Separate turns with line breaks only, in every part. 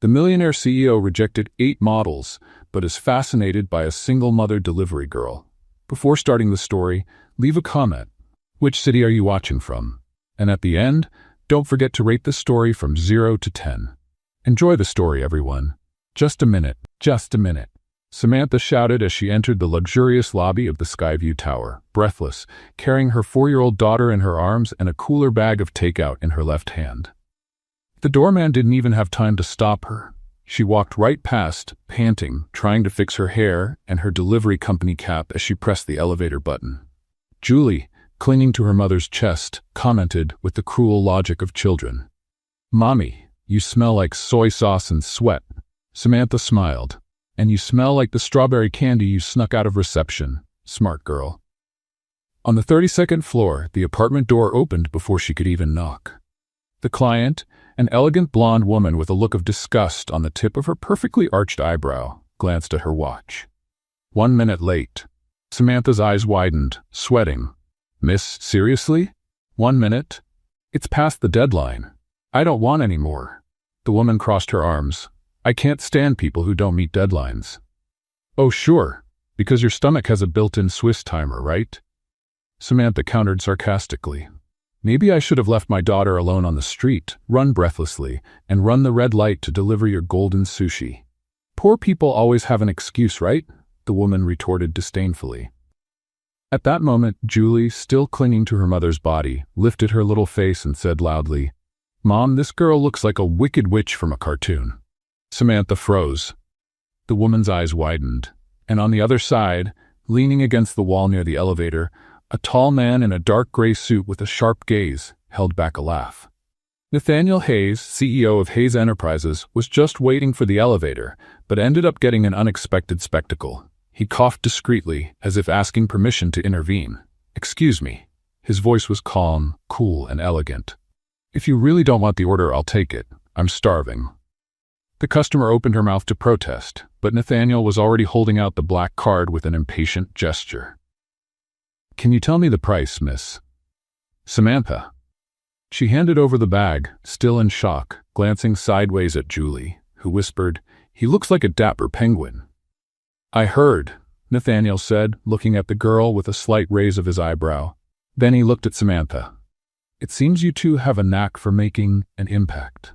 The Millionaire CEO rejected 8 models, but is fascinated by a single-mother delivery girl. Before starting the story, leave a comment. Which city are you watching from? And at the end, don't forget to rate the story from 0 to 10. Enjoy the story, everyone. Just a minute, just a minute. Samantha shouted as she entered the luxurious lobby of the Skyview Tower, breathless, carrying her 4-year-old daughter in her arms and a cooler bag of takeout in her left hand. The doorman didn't even have time to stop her. She walked right past, panting, trying to fix her hair and her delivery company cap as she pressed the elevator button. Julie, clinging to her mother's chest, commented with the cruel logic of children. "Mommy, you smell like soy sauce and sweat." Samantha smiled. "And you smell like the strawberry candy you snuck out of reception. Smart girl." On the 32nd floor, the apartment door opened before she could even knock. The client, an elegant blonde woman with a look of disgust on the tip of her perfectly arched eyebrow, glanced at her watch. 1 minute late. Samantha's eyes widened, sweating. "Miss, seriously? 1 minute? It's past the deadline. I don't want any more." The woman crossed her arms. "I can't stand people who don't meet deadlines." "Oh, sure, because your stomach has a built-in Swiss timer, right?" Samantha countered sarcastically. "Maybe I should have left my daughter alone on the street, run breathlessly, and run the red light to deliver your golden sushi." "Poor people always have an excuse, right?" the woman retorted disdainfully. At that moment, Julie, still clinging to her mother's body, lifted her little face and said loudly, "Mom, this girl looks like a wicked witch from a cartoon." Samantha froze. The woman's eyes widened, and on the other side, leaning against the wall near the elevator, a tall man in a dark gray suit with a sharp gaze held back a laugh. Nathaniel Hayes, CEO of Hayes Enterprises, was just waiting for the elevator, but ended up getting an unexpected spectacle. He coughed discreetly, as if asking permission to intervene. "Excuse me." His voice was calm, cool, and elegant. "If you really don't want the order, I'll take it. I'm starving." The customer opened her mouth to protest, but Nathaniel was already holding out the black card with an impatient gesture. "Can you tell me the price, miss?" "Samantha." She handed over the bag, still in shock, glancing sideways at Julie, who whispered, "He looks like a dapper penguin." "I heard," Nathaniel said, looking at the girl with a slight raise of his eyebrow. Then he looked at Samantha. "It seems you two have a knack for making an impact."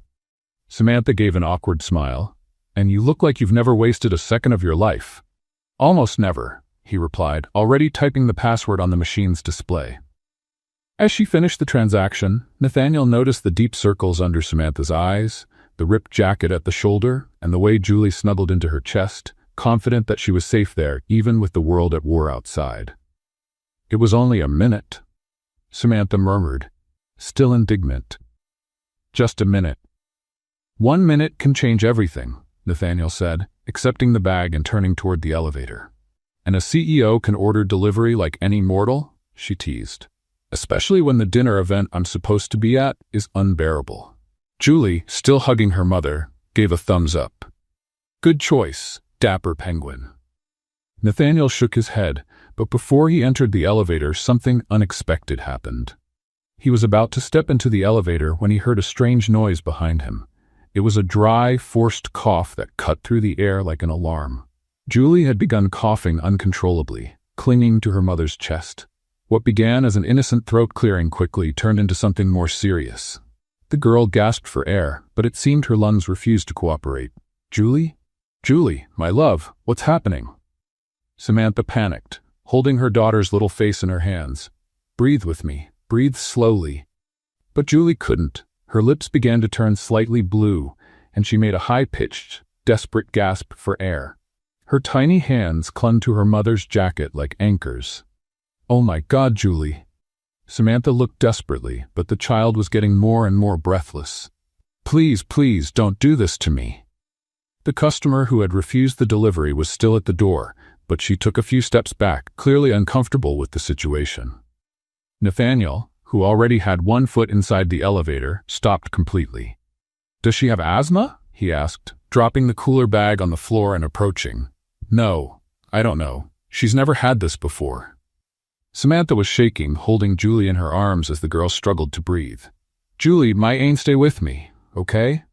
Samantha gave an awkward smile. "And you look like you've never wasted a second of your life." "Almost never," he replied, already typing the password on the machine's display. As she finished the transaction, Nathaniel noticed the deep circles under Samantha's eyes, the ripped jacket at the shoulder, and the way Julie snuggled into her chest, confident that she was safe there, even with the world at war outside. "It was only a minute," Samantha murmured, still indignant. "Just a minute." "1 minute can change everything," Nathaniel said, accepting the bag and turning toward the elevator. "And a CEO can order delivery like any mortal?" she teased. "Especially when the dinner event I'm supposed to be at is unbearable." Julie, still hugging her mother, gave a thumbs up. "Good choice, dapper penguin." Nathaniel shook his head, but before he entered the elevator, something unexpected happened. He was about to step into the elevator when he heard a strange noise behind him. It was a dry, forced cough that cut through the air like an alarm. Julie had begun coughing uncontrollably, clinging to her mother's chest. What began as an innocent throat clearing quickly turned into something more serious. The girl gasped for air, but it seemed her lungs refused to cooperate. "Julie? Julie, my love, what's happening?" Samantha panicked, holding her daughter's little face in her hands. "Breathe with me, breathe slowly." But Julie couldn't. Her lips began to turn slightly blue, and she made a high-pitched, desperate gasp for air. Her tiny hands clung to her mother's jacket like anchors. "Oh my God, Julie." Samantha looked desperately, but the child was getting more and more breathless. "Please, please, don't do this to me." The customer who had refused the delivery was still at the door, but she took a few steps back, clearly uncomfortable with the situation. Nathaniel, who already had 1 foot inside the elevator, stopped completely. "Does she have asthma?" he asked, dropping the cooler bag on the floor and approaching. "No, I don't know. She's never had this before." Samantha was shaking, holding Julie in her arms as the girl struggled to breathe. "Julie, my ain't stay with me, okay?"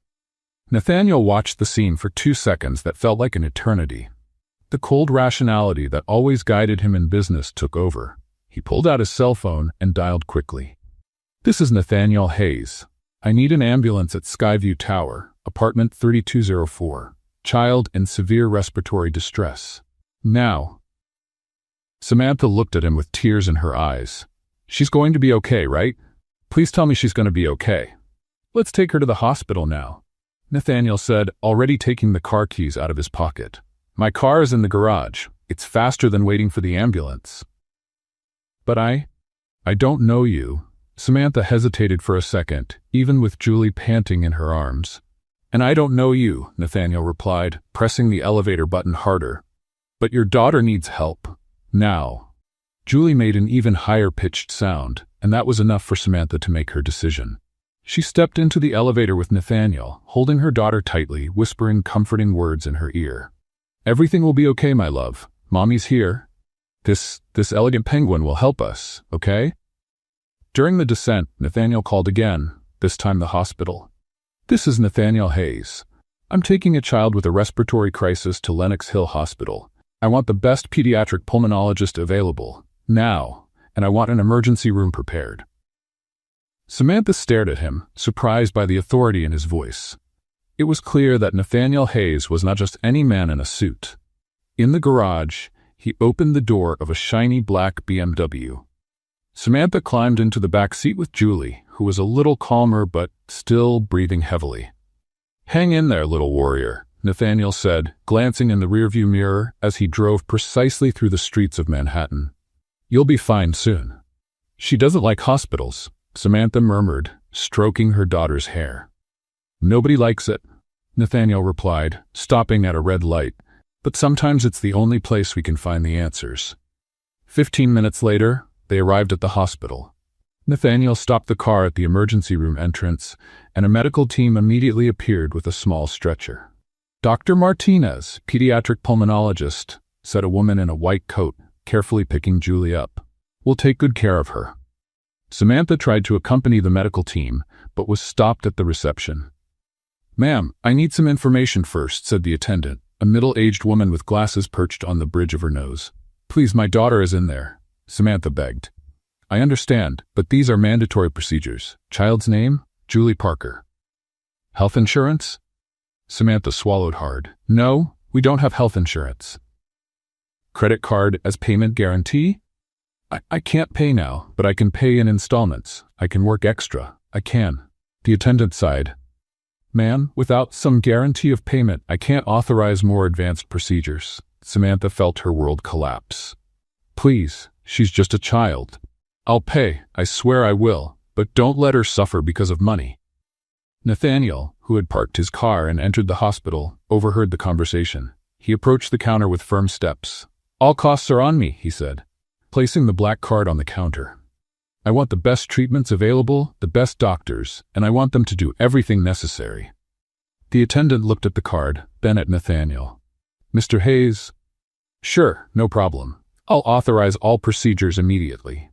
Nathaniel watched the scene for 2 seconds that felt like an eternity. The cold rationality that always guided him in business took over. He pulled out his cell phone and dialed quickly. "This is Nathaniel Hayes. I need an ambulance at Skyview Tower, apartment 3204. Child in severe respiratory distress. Now." Samantha looked at him with tears in her eyes. "She's going to be okay, right? Please tell me she's going to be okay." "Let's take her to the hospital now," Nathaniel said, already taking the car keys out of his pocket. "My car is in the garage. It's faster than waiting for the ambulance." "But I don't know you." Samantha hesitated for a second, even with Julie panting in her arms. "And I don't know you," Nathaniel replied, pressing the elevator button harder. "But your daughter needs help. Now." Julie made an even higher-pitched sound, and that was enough for Samantha to make her decision. She stepped into the elevator with Nathaniel, holding her daughter tightly, whispering comforting words in her ear. "Everything will be okay, my love. Mommy's here. This elegant penguin will help us, okay?" During the descent, Nathaniel called again, this time the hospital. "This is Nathaniel Hayes. I'm taking a child with a respiratory crisis to Lenox Hill Hospital. I want the best pediatric pulmonologist available, now, and I want an emergency room prepared." Samantha stared at him, surprised by the authority in his voice. It was clear that Nathaniel Hayes was not just any man in a suit. In the garage, he opened the door of a shiny black BMW. Samantha climbed into the back seat with Julie, who was a little calmer but still breathing heavily. "Hang in there, little warrior," Nathaniel said, glancing in the rearview mirror as he drove precisely through the streets of Manhattan. "You'll be fine soon." "She doesn't like hospitals," Samantha murmured, stroking her daughter's hair. "Nobody likes it," Nathaniel replied, stopping at a red light, "but sometimes it's the only place we can find the answers." 15 minutes later, they arrived at the hospital. Nathaniel stopped the car at the emergency room entrance, and a medical team immediately appeared with a small stretcher. "Dr. Martinez, pediatric pulmonologist," said a woman in a white coat, carefully picking Julie up. "We'll take good care of her." Samantha tried to accompany the medical team, but was stopped at the reception. "Ma'am, I need some information first," said the attendant, a middle-aged woman with glasses perched on the bridge of her nose. "Please, my daughter is in there," Samantha begged. "I understand, but these are mandatory procedures. Child's name? Julie Parker." "Health insurance?" Samantha swallowed hard. "No, we don't have health insurance." "Credit card as payment guarantee?" I can't pay now, but I can pay in installments. I can work extra. I can." The attendant sighed. "Ma'am, without some guarantee of payment, I can't authorize more advanced procedures." Samantha felt her world collapse. "Please, she's just a child. I'll pay, I swear I will, but don't let her suffer because of money." Nathaniel, who had parked his car and entered the hospital, overheard the conversation. He approached the counter with firm steps. "All costs are on me," he said, placing the black card on the counter. "I want the best treatments available, the best doctors, and I want them to do everything necessary." The attendant looked at the card, then at Nathaniel. "Mr. Hayes?" "Sure, no problem. I'll authorize all procedures immediately."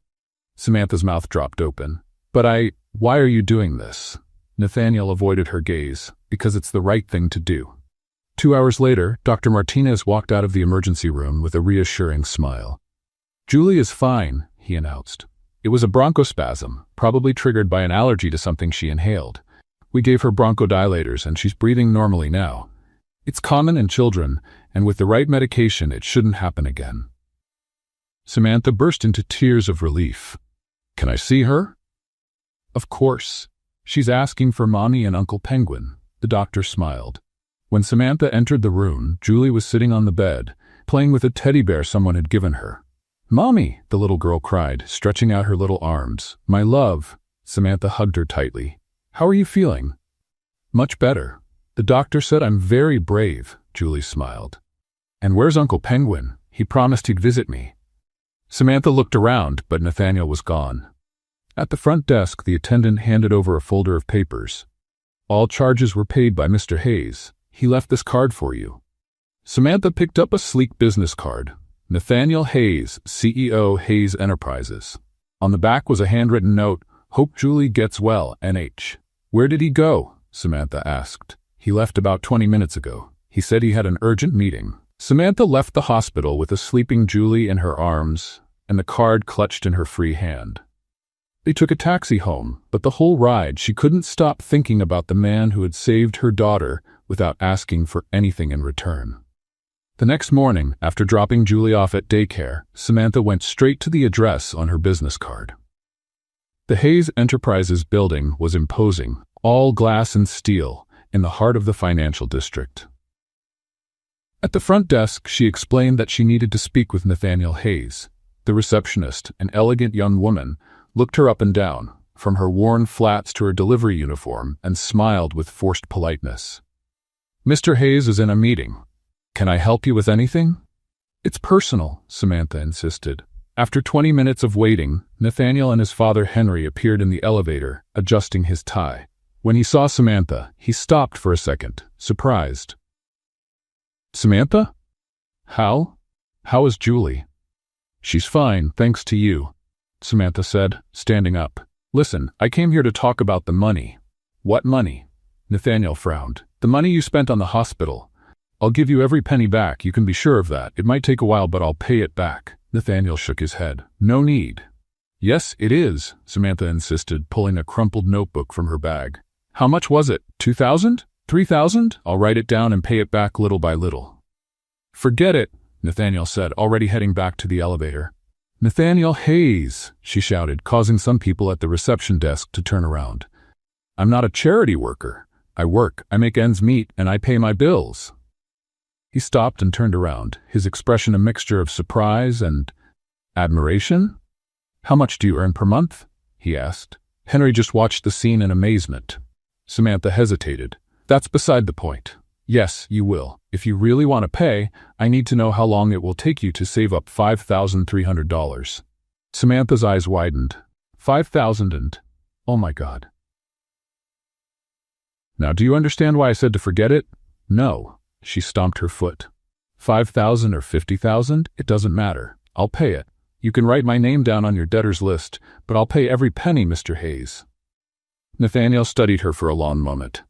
Samantha's mouth dropped open. "But why are you doing this?" Nathaniel avoided her gaze. "Because it's the right thing to do." 2 hours later, Dr. Martinez walked out of the emergency room with a reassuring smile. "Julie is fine," he announced. "It was a bronchospasm, probably triggered by an allergy to something she inhaled. We gave her bronchodilators and she's breathing normally now. It's common in children, and with the right medication it shouldn't happen again." Samantha burst into tears of relief. "Can I see her?" "Of course. She's asking for Mommy and Uncle Penguin," the doctor smiled. When Samantha entered the room, Julie was sitting on the bed, playing with a teddy bear someone had given her. "Mommy," the little girl cried, stretching out her little arms. "My love." Samantha hugged her tightly. "How are you feeling?" "Much better. The doctor said I'm very brave," Julie smiled. "And where's Uncle Penguin? He promised he'd visit me." Samantha looked around, but Nathaniel was gone. At the front desk, the attendant handed over a folder of papers. "All charges were paid by Mr. Hayes. He left this card for you." Samantha picked up a sleek business card. Nathaniel Hayes, CEO, Hayes Enterprises. On the back was a handwritten note, "Hope Julie gets well, NH." "Where did he go?" Samantha asked. He left about 20 minutes ago. He said he had an urgent meeting. Samantha left the hospital with a sleeping Julie in her arms and the card clutched in her free hand. They took a taxi home, but the whole ride she couldn't stop thinking about the man who had saved her daughter without asking for anything in return. The next morning, after dropping Julie off at daycare, Samantha went straight to the address on her business card. The Hayes Enterprises building was imposing, all glass and steel, in the heart of the financial district. At the front desk, she explained that she needed to speak with Nathaniel Hayes. The receptionist, an elegant young woman, looked her up and down, from her worn flats to her delivery uniform, and smiled with forced politeness. "Mr. Hayes is in a meeting. Can I help you with anything?" "It's personal," Samantha insisted. After 20 minutes of waiting, Nathaniel and his father Henry appeared in the elevator, adjusting his tie. When he saw Samantha, he stopped for a second, surprised. "Samantha? How is Julie?" "She's fine, thanks to you," Samantha said, standing up. "Listen, I came here to talk about the money." "What money?" Nathaniel frowned. "The money you spent on the hospital. I'll give you every penny back, you can be sure of that. It might take a while, but I'll pay it back." Nathaniel shook his head. "No need." "Yes, it is," Samantha insisted, pulling a crumpled notebook from her bag. "How much was it? 2,000? 3,000? I'll write it down and pay it back little by little." "Forget it," Nathaniel said, already heading back to the elevator. "Nathaniel Hayes," she shouted, causing some people at the reception desk to turn around. "I'm not a charity worker. I work, I make ends meet, and I pay my bills." He stopped and turned around, his expression a mixture of surprise and admiration. "How much do you earn per month?" he asked. Henry just watched the scene in amazement. Samantha hesitated. "That's beside the point. Yes, you will. If you really want to pay, I need to know how long it will take you to save up $5,300. Samantha's eyes widened. 5,000 and... oh my God. "Now, do you understand why I said to forget it?" "No." She stomped her foot. 5,000 or 50,000? It doesn't matter. I'll pay it. You can write my name down on your debtor's list, but I'll pay every penny, Mr. Hayes. Nathaniel studied her for a long moment.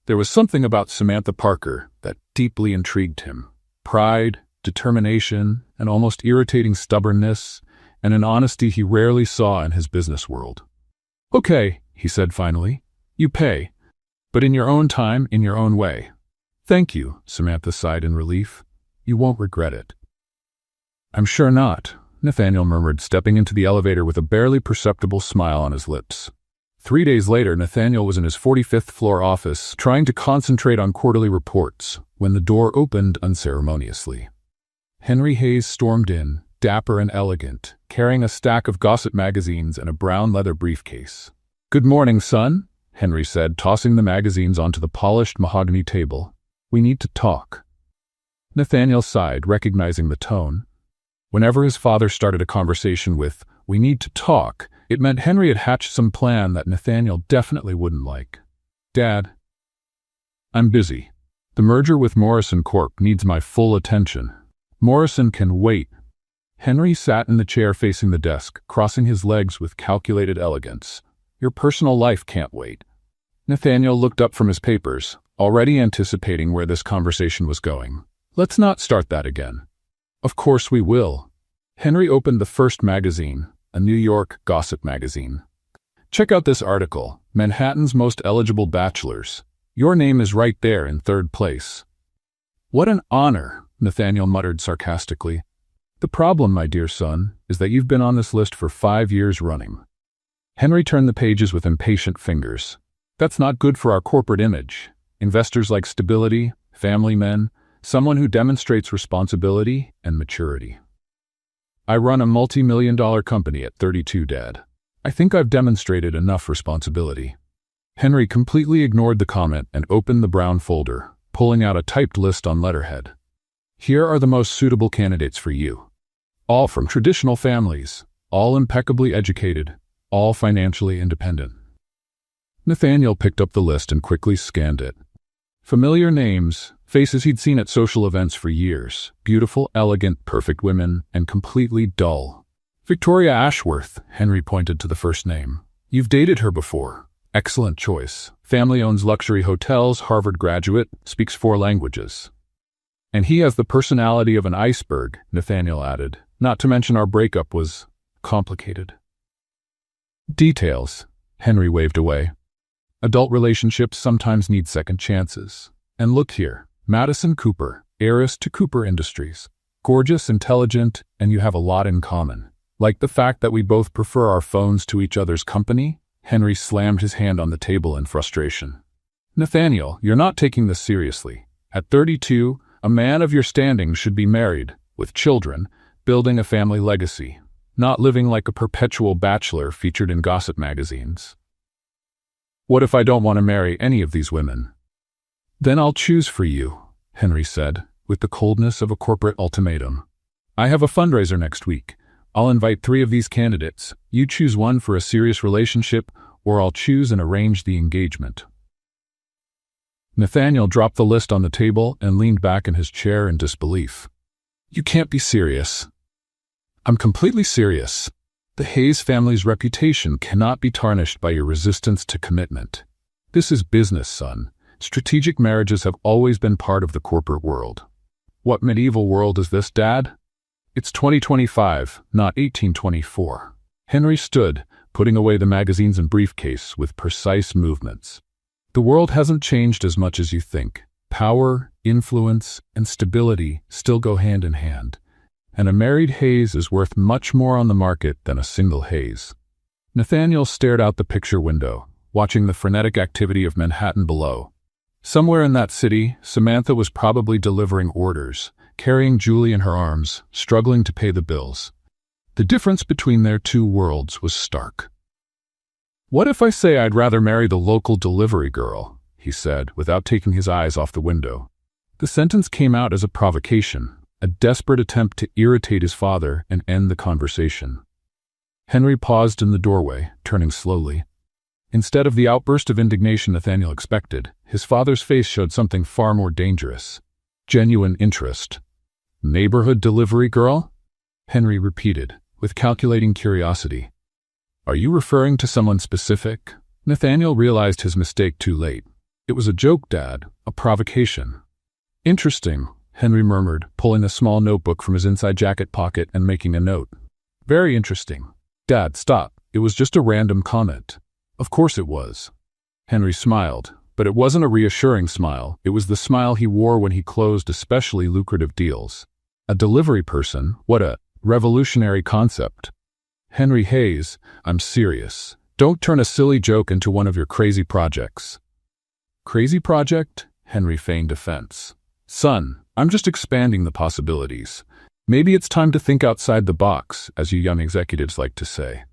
There was something about Samantha Parker that deeply intrigued him. Pride, determination, an almost irritating stubbornness, and an honesty he rarely saw in his business world. "Okay," he said finally. "You pay. But in your own time, in your own way." "Thank you," Samantha sighed in relief. "You won't regret it." "I'm sure not," Nathaniel murmured, stepping into the elevator with a barely perceptible smile on his lips. 3 days later, Nathaniel was in his 45th floor office, trying to concentrate on quarterly reports, when the door opened unceremoniously. Henry Hayes stormed in, dapper and elegant, carrying a stack of gossip magazines and a brown leather briefcase. "Good morning, son," Henry said, tossing the magazines onto the polished mahogany table. "We need to talk." Nathaniel sighed, recognizing the tone. Whenever his father started a conversation with, "We need to talk," it meant Henry had hatched some plan that Nathaniel definitely wouldn't like. "Dad, I'm busy. The merger with Morrison Corp needs my full attention. Morrison can wait." Henry sat in the chair facing the desk, crossing his legs with calculated elegance. "Your personal life can't wait." Nathaniel looked up from his papers, already anticipating where this conversation was going. "Let's not start that again." "Of course we will." Henry opened the first magazine, a New York gossip magazine. "Check out this article, Manhattan's Most Eligible Bachelors. Your name is right there in 3rd place." "What an honor," Nathaniel muttered sarcastically. "The problem, my dear son, is that you've been on this list for 5 years running." Henry turned the pages with impatient fingers. "That's not good for our corporate image. Investors like stability, family men, someone who demonstrates responsibility and maturity. I run a multi-million-dollar company at 32, Dad. I think I've demonstrated enough responsibility." Henry completely ignored the comment and opened the brown folder, pulling out a typed list on letterhead. "Here are the most suitable candidates for you. All from traditional families, all impeccably educated, all financially independent." Nathaniel picked up the list and quickly scanned it. Familiar names, faces he'd seen at social events for years, beautiful, elegant, perfect women, and completely dull. "Victoria Ashworth," Henry pointed to the first name. "You've dated her before. Excellent choice. Family owns luxury hotels, Harvard graduate, speaks 4 languages. And he has the personality of an iceberg, Nathaniel added. Not to mention our breakup was complicated. Details, Henry waved away. Adult relationships sometimes need second chances. And look here, Madison Cooper, heiress to Cooper Industries. Gorgeous, intelligent, and you have a lot in common. Like the fact that we both prefer our phones to each other's company? Henry slammed his hand on the table in frustration. Nathaniel, you're not taking this seriously. At 32, a man of your standing should be married, with children, building a family legacy, not living like a perpetual bachelor featured in gossip magazines. What if I don't want to marry any of these women? Then I'll choose for you, Henry said, with the coldness of a corporate ultimatum. I have a fundraiser next week. I'll invite 3 of these candidates. You choose one for a serious relationship, or I'll choose and arrange the engagement. Nathaniel dropped the list on the table and leaned back in his chair in disbelief. You can't be serious. I'm completely serious. The Hayes family's reputation cannot be tarnished by your resistance to commitment. This is business, son. Strategic marriages have always been part of the corporate world. What medieval world is this, Dad? It's 2025, not 1824. Henry stood, putting away the magazines and briefcase with precise movements. The world hasn't changed as much as you think. Power, influence, and stability still go hand in hand. And a married Hayes is worth much more on the market than a single Hayes. Nathaniel stared out the picture window, watching the frenetic activity of Manhattan below. Somewhere in that city, Samantha was probably delivering orders, carrying Julie in her arms, struggling to pay the bills. The difference between their 2 worlds was stark. What if I say I'd rather marry the local delivery girl? He said, without taking his eyes off the window. The sentence came out as a provocation, a desperate attempt to irritate his father and end the conversation. Henry paused in the doorway, turning slowly. Instead of the outburst of indignation Nathaniel expected, his father's face showed something far more dangerous. Genuine interest. Neighborhood delivery girl? Henry repeated, with calculating curiosity. Are you referring to someone specific? Nathaniel realized his mistake too late. It was a joke, Dad, a provocation. Interesting, Henry murmured, pulling a small notebook from his inside jacket pocket and making a note. Very interesting. Dad, stop. It was just a random comment. Of course it was. Henry smiled, but it wasn't a reassuring smile. It was the smile he wore when he closed especially lucrative deals. A delivery person? What a revolutionary concept. Henry Hayes, I'm serious. Don't turn a silly joke into one of your crazy projects. Crazy project? Henry feigned offense. Son, I'm just expanding the possibilities. Maybe it's time to think outside the box, as you young executives like to say.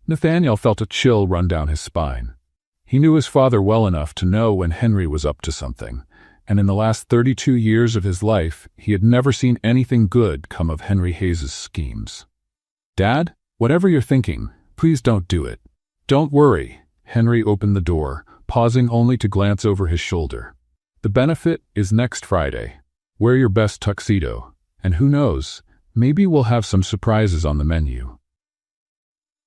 Nathaniel felt a chill run down his spine. He knew his father well enough to know when Henry was up to something, and in the last 32 years of his life, he had never seen anything good come of Henry Hayes's schemes. Dad, whatever you're thinking, please don't do it. Don't worry. Henry opened the door, pausing only to glance over his shoulder. The benefit is next Friday. Wear your best tuxedo, and who knows, maybe we'll have some surprises on the menu.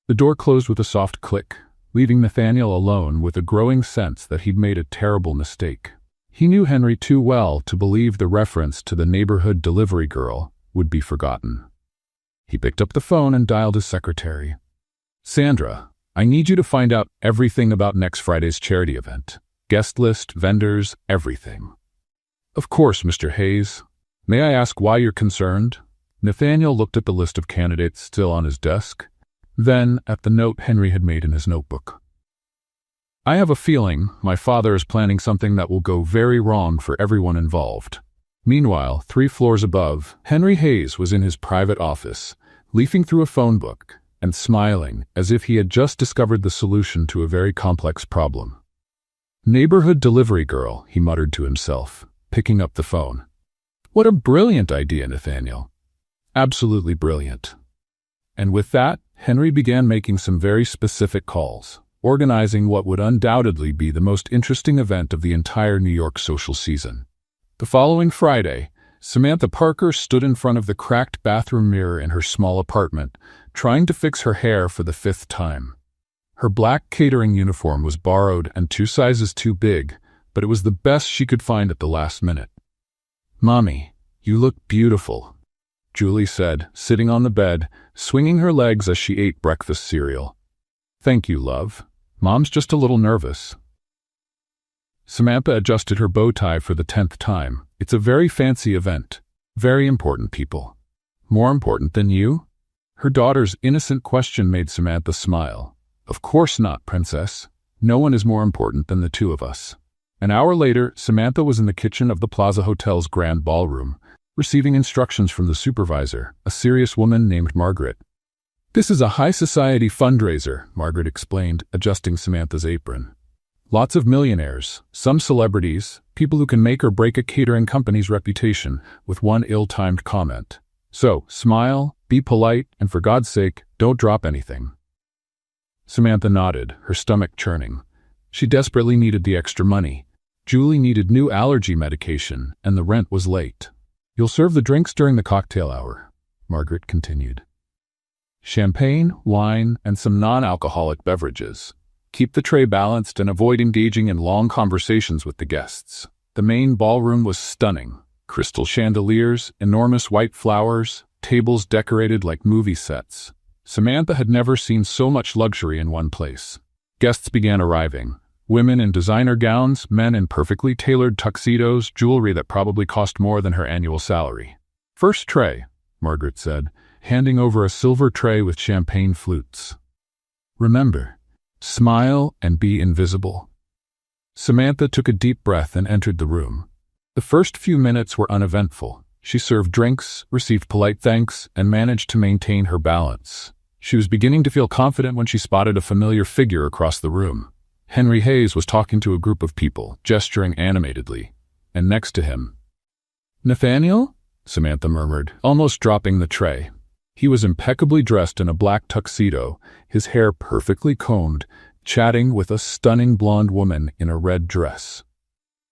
The door closed with a soft click, leaving Nathaniel alone with a growing sense that he'd made a terrible mistake. He knew Henry too well to believe the reference to the neighborhood delivery girl would be forgotten. He picked up the phone and dialed his secretary. Sandra, I need you to find out everything about next Friday's charity event. Guest list, vendors, everything. Of course, Mr. Hayes. May I ask why you're concerned? Nathaniel looked at the list of candidates still on his desk, then at the note Henry had made in his notebook. I have a feeling my father is planning something that will go very wrong for everyone involved. Meanwhile, 3 floors above, Henry Hayes was in his private office, leafing through a phone book and smiling as if he had just discovered the solution to a very complex problem. Neighborhood delivery girl, he muttered to himself, picking up the phone. What a brilliant idea, Nathaniel. Absolutely brilliant. And with that, Henry began making some very specific calls, organizing what would undoubtedly be the most interesting event of the entire New York social season. The following Friday, Samantha Parker stood in front of the cracked bathroom mirror in her small apartment, trying to fix her hair for the 5th time. Her black catering uniform was borrowed and 2 sizes too big, but it was the best she could find at the last minute. "Mommy, you look beautiful," Julie said, sitting on the bed, swinging her legs as she ate breakfast cereal. "Thank you, love. Mom's just a little nervous." Samantha adjusted her bow tie for the 10th time. "It's a very fancy event. Very important people." "More important than you?" Her daughter's innocent question made Samantha smile. "Of course not, Princess. No one is more important than the 2 of us." An hour later, Samantha was in the kitchen of the Plaza Hotel's grand ballroom, receiving instructions from the supervisor, a serious woman named Margaret. "This is a high society fundraiser," Margaret explained, adjusting Samantha's apron. "Lots of millionaires, some celebrities, people who can make or break a catering company's reputation with one ill-timed comment. So, smile, be polite, and for God's sake, don't drop anything." Samantha nodded, her stomach churning. She desperately needed the extra money. Julie needed new allergy medication, and the rent was late. "You'll serve the drinks during the cocktail hour," Margaret continued. "Champagne, wine, and some non-alcoholic beverages. Keep the tray balanced and avoid engaging in long conversations with the guests." The main ballroom was stunning. Crystal chandeliers, enormous white flowers, tables decorated like movie sets. Samantha had never seen so much luxury in one place. Guests began arriving. Women in designer gowns, men in perfectly tailored tuxedos, jewelry that probably cost more than her annual salary. "First tray," Margaret said, handing over a silver tray with champagne flutes. "Remember, smile and be invisible." Samantha took a deep breath and entered the room. The first few minutes were uneventful. She served drinks, received polite thanks, and managed to maintain her balance. She was beginning to feel confident when she spotted a familiar figure across the room. Henry Hayes was talking to a group of people, gesturing animatedly. And next to him, "Nathaniel?" Samantha murmured, almost dropping the tray. He was impeccably dressed in a black tuxedo, his hair perfectly combed, chatting with a stunning blonde woman in a red dress.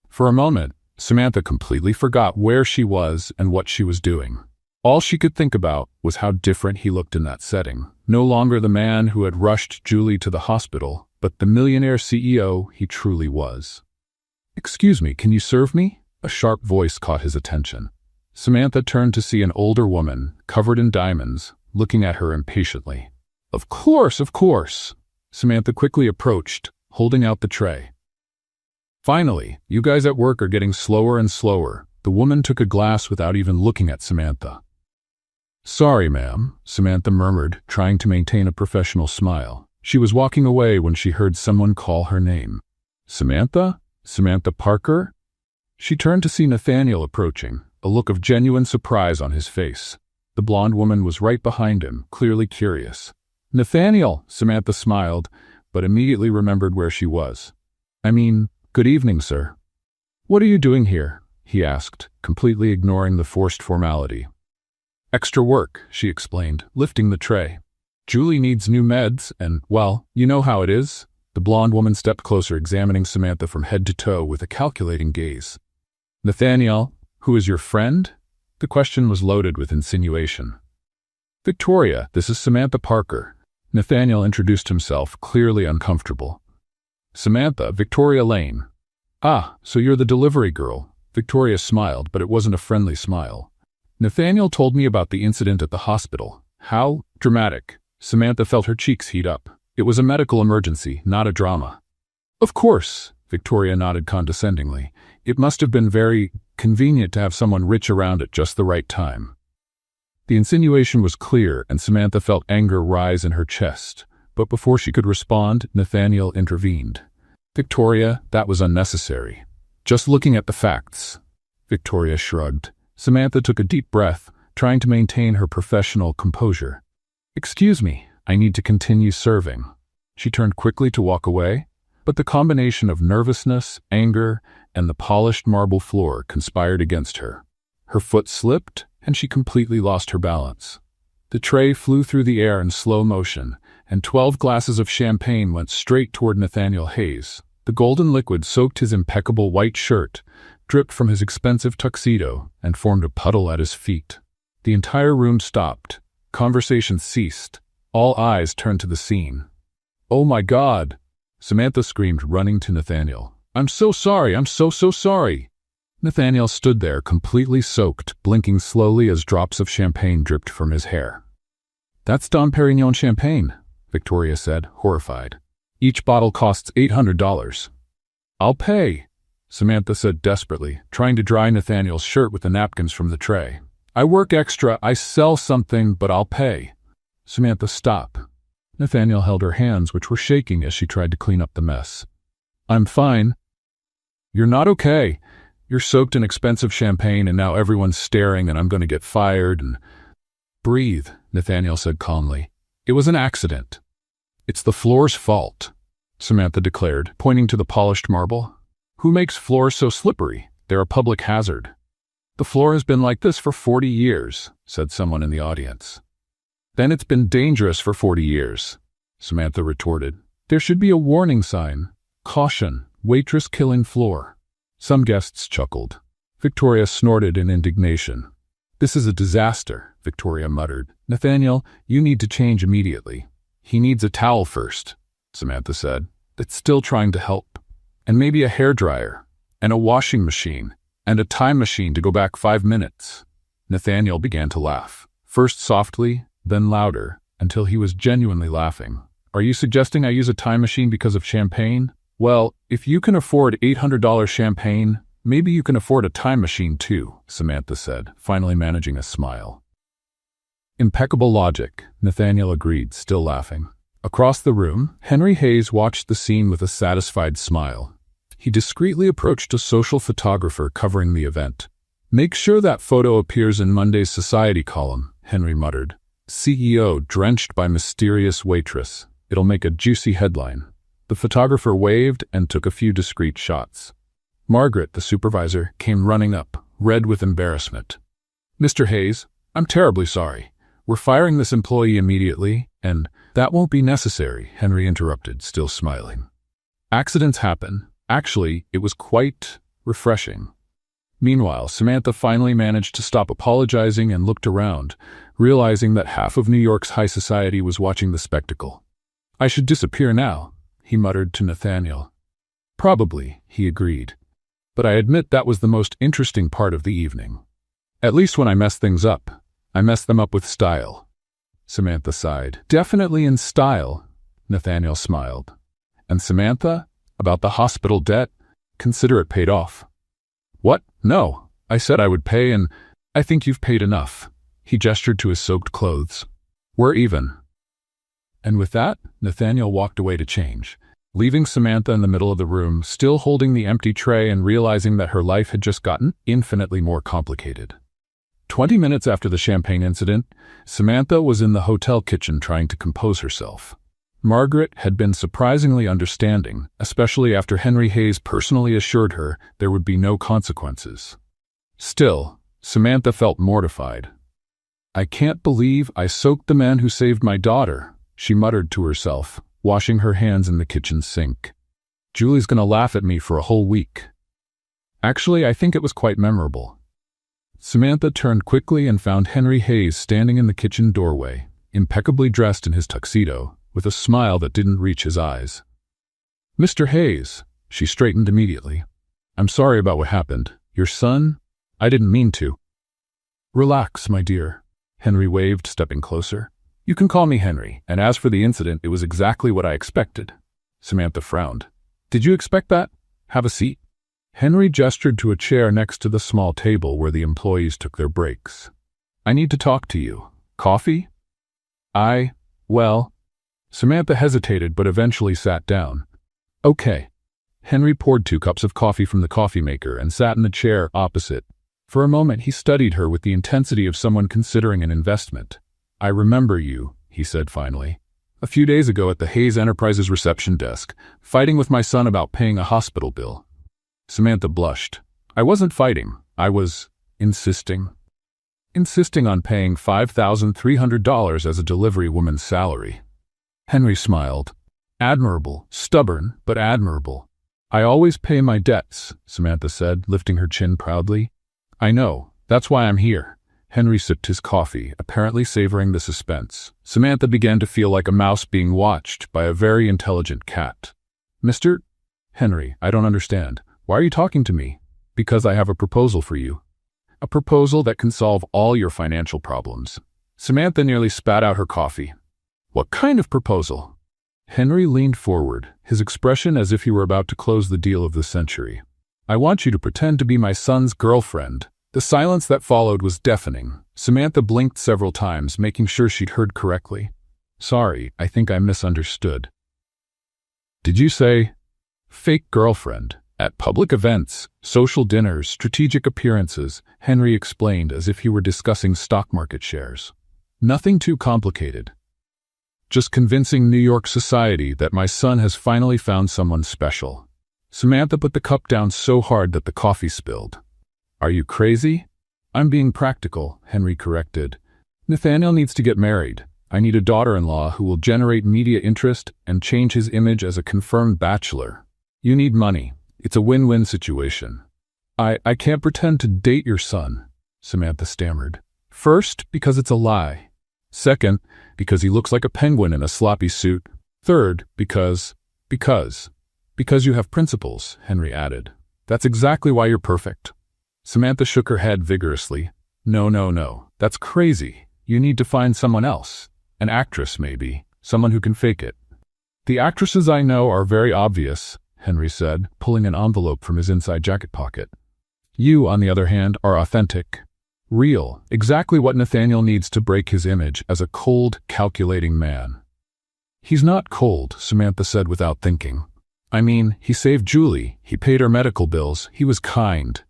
For a moment, Samantha completely forgot where she was and what she was doing. All she could think about was how different he looked in that setting. No longer the man who had rushed Julie to the hospital, but the millionaire CEO he truly was. "Excuse me, can you serve me?" A sharp voice caught his attention. Samantha turned to see an older woman, covered in diamonds, looking at her impatiently. Of course." Samantha quickly approached, holding out the tray. "Finally, you guys at work are getting slower and slower." The woman took a glass without even looking at Samantha. "Sorry, ma'am," Samantha murmured, trying to maintain a professional smile. She was walking away when she heard someone call her name. "Samantha? Samantha Parker?" She turned to see Nathaniel approaching, a look of genuine surprise on his face. The blonde woman was right behind him, clearly curious. "Nathaniel," Samantha smiled, but immediately remembered where she was. "Good evening, sir." "What are you doing here?" he asked, completely ignoring the forced formality. "Extra work," she explained, lifting the tray. "Julie needs new meds, and, well, you know how it is." The blonde woman stepped closer, examining Samantha from head to toe with a calculating gaze. "Nathaniel, who is your friend?" The question was loaded with insinuation. "Victoria, this is Samantha Parker." Nathaniel introduced himself, clearly uncomfortable. "Samantha, Victoria Lane." "Ah, so you're the delivery girl." Victoria smiled, but it wasn't a friendly smile. "Nathaniel told me about the incident at the hospital." "How dramatic." Samantha felt her cheeks heat up. "It was a medical emergency, not a drama." "Of course," Victoria nodded condescendingly. "It must have been very convenient to have someone rich around at just the right time." The insinuation was clear, and Samantha felt anger rise in her chest. But before she could respond, Nathaniel intervened. "Victoria, that was unnecessary. Just looking at the facts." Victoria shrugged. Samantha took a deep breath, trying to maintain her professional composure. "Excuse me, I need to continue serving." She turned quickly to walk away, but the combination of nervousness, anger, and the polished marble floor conspired against her. Her foot slipped, and she completely lost her balance. The tray flew through the air in slow motion, and 12 glasses of champagne went straight toward Nathaniel Hayes. The golden liquid soaked his impeccable white shirt, dripped from his expensive tuxedo, and formed a puddle at his feet. The entire room stopped. Conversation ceased. All eyes turned to the scene. Oh my God! Samantha screamed, running to Nathaniel. I'm so sorry, I'm so sorry. Nathaniel stood there, completely soaked, blinking slowly as drops of champagne dripped from his hair. That's Dom Perignon champagne, Victoria said, horrified. Each bottle costs $800. I'll pay, Samantha said desperately, trying to dry Nathaniel's shirt with the napkins from the tray. I work extra, I sell something, but I'll pay. Samantha, stop. Nathaniel held her hands, which were shaking as she tried to clean up the mess. I'm fine. You're not okay. You're soaked in expensive champagne and now everyone's staring and I'm going to get fired and… Breathe, Nathaniel said calmly. It was an accident. It's the floor's fault, Samantha declared, pointing to the polished marble. Who makes floors so slippery? They're a public hazard. The floor has been like this for 40 years, said someone in the audience. Then it's been dangerous for 40 years, Samantha retorted. There should be a warning sign. Caution, waitress killing floor. Some guests chuckled. Victoria snorted in indignation. This is a disaster, Victoria muttered. Nathaniel, you need to change immediately. He needs a towel first, Samantha said. It's still trying to help. And maybe a hairdryer, and a washing machine, and a time machine to go back 5 minutes. Nathaniel began to laugh, first softly, then louder, until he was genuinely laughing. Are you suggesting I use a time machine because of champagne? Well, if you can afford $800 champagne, maybe you can afford a time machine too, Samantha said, finally managing a smile. Impeccable logic, Nathaniel agreed, still laughing. Across the room, Henry Hayes watched the scene with a satisfied smile. He discreetly approached a social photographer covering the event. Make sure that photo appears in Monday's Society column, Henry muttered. CEO drenched by mysterious waitress. It'll make a juicy headline. The photographer waved and took a few discreet shots. Margaret, the supervisor, came running up, red with embarrassment. Mr. Hayes, I'm terribly sorry. We're firing this employee immediately, and… That won't be necessary, Henry interrupted, still smiling. Accidents happen. Actually, it was quite refreshing. Meanwhile, Samantha finally managed to stop apologizing and looked around, realizing that half of New York's high society was watching the spectacle. I should disappear now, he muttered to Nathaniel. Probably, he agreed. But I admit that was the most interesting part of the evening. At least when I mess things up, I mess them up with style. Samantha sighed. Definitely in style, Nathaniel smiled. And Samantha, about the hospital debt, consider it paid off. What? No, I said I would pay and I think you've paid enough. He gestured to his soaked clothes. We're even. And with that, Nathaniel walked away to change, leaving Samantha in the middle of the room, still holding the empty tray and realizing that her life had just gotten infinitely more complicated. 20 minutes after the champagne incident, Samantha was in the hotel kitchen trying to compose herself. Margaret had been surprisingly understanding, especially after Henry Hayes personally assured her there would be no consequences. Still, Samantha felt mortified. I can't believe I soaked the man who saved my daughter, she muttered to herself, washing her hands in the kitchen sink. Julie's gonna laugh at me for a whole week. Actually, I think it was quite memorable. Samantha turned quickly and found Henry Hayes standing in the kitchen doorway, impeccably dressed in his tuxedo, with a smile that didn't reach his eyes. Mr. Hayes, she straightened immediately. I'm sorry about what happened. Your son? I didn't mean to. Relax, my dear, Henry waved, stepping closer. You can call me Henry, and as for the incident, it was exactly what I expected. Samantha frowned. Did you expect that? Have a seat. Henry gestured to a chair next to the small table where the employees took their breaks. I need to talk to you. Coffee? Well… Samantha hesitated but eventually sat down. Okay. Henry poured 2 cups of coffee from the coffee maker and sat in the chair opposite. For a moment he studied her with the intensity of someone considering an investment. I remember you, he said finally. A few days ago at the Hayes Enterprises reception desk, fighting with my son about paying a hospital bill. Samantha blushed. I wasn't fighting. I was insisting. Insisting on paying $5,300 as a delivery woman's salary. Henry smiled. Admirable. Stubborn, but admirable. I always pay my debts, Samantha said, lifting her chin proudly. I know. That's why I'm here. Henry sipped his coffee, apparently savoring the suspense. Samantha began to feel like a mouse being watched by a very intelligent cat. Mr. Henry, I don't understand. Why are you talking to me? Because I have a proposal for you. A proposal that can solve all your financial problems. Samantha nearly spat out her coffee. What kind of proposal? Henry leaned forward, his expression as if he were about to close the deal of the century. I want you to pretend to be my son's girlfriend. The silence that followed was deafening. Samantha blinked several times, making sure she'd heard correctly. Sorry, I think I misunderstood. Did you say fake girlfriend? At public events, social dinners, strategic appearances, Henry explained as if he were discussing stock market shares. Nothing too complicated. Just convincing New York society that my son has finally found someone special. Samantha put the cup down so hard that the coffee spilled. Are you crazy? I'm being practical, Henry corrected. Nathaniel needs to get married. I need a daughter-in-law who will generate media interest and change his image as a confirmed bachelor. You need money. It's a win-win situation. I can't pretend to date your son, Samantha stammered. First, because it's a lie. Second, because he looks like a penguin in a sloppy suit. Third, because you have principles, Henry added. That's exactly why you're perfect. Samantha shook her head vigorously. No. That's crazy. You need to find someone else. An actress, maybe. Someone who can fake it. The actresses I know are very obvious, Henry said, pulling an envelope from his inside jacket pocket. You, on the other hand, are authentic. Real. Exactly what Nathaniel needs to break his image as a cold, calculating man. He's not cold, Samantha said without thinking. I mean, he saved Julie. He paid her medical bills. He was kind.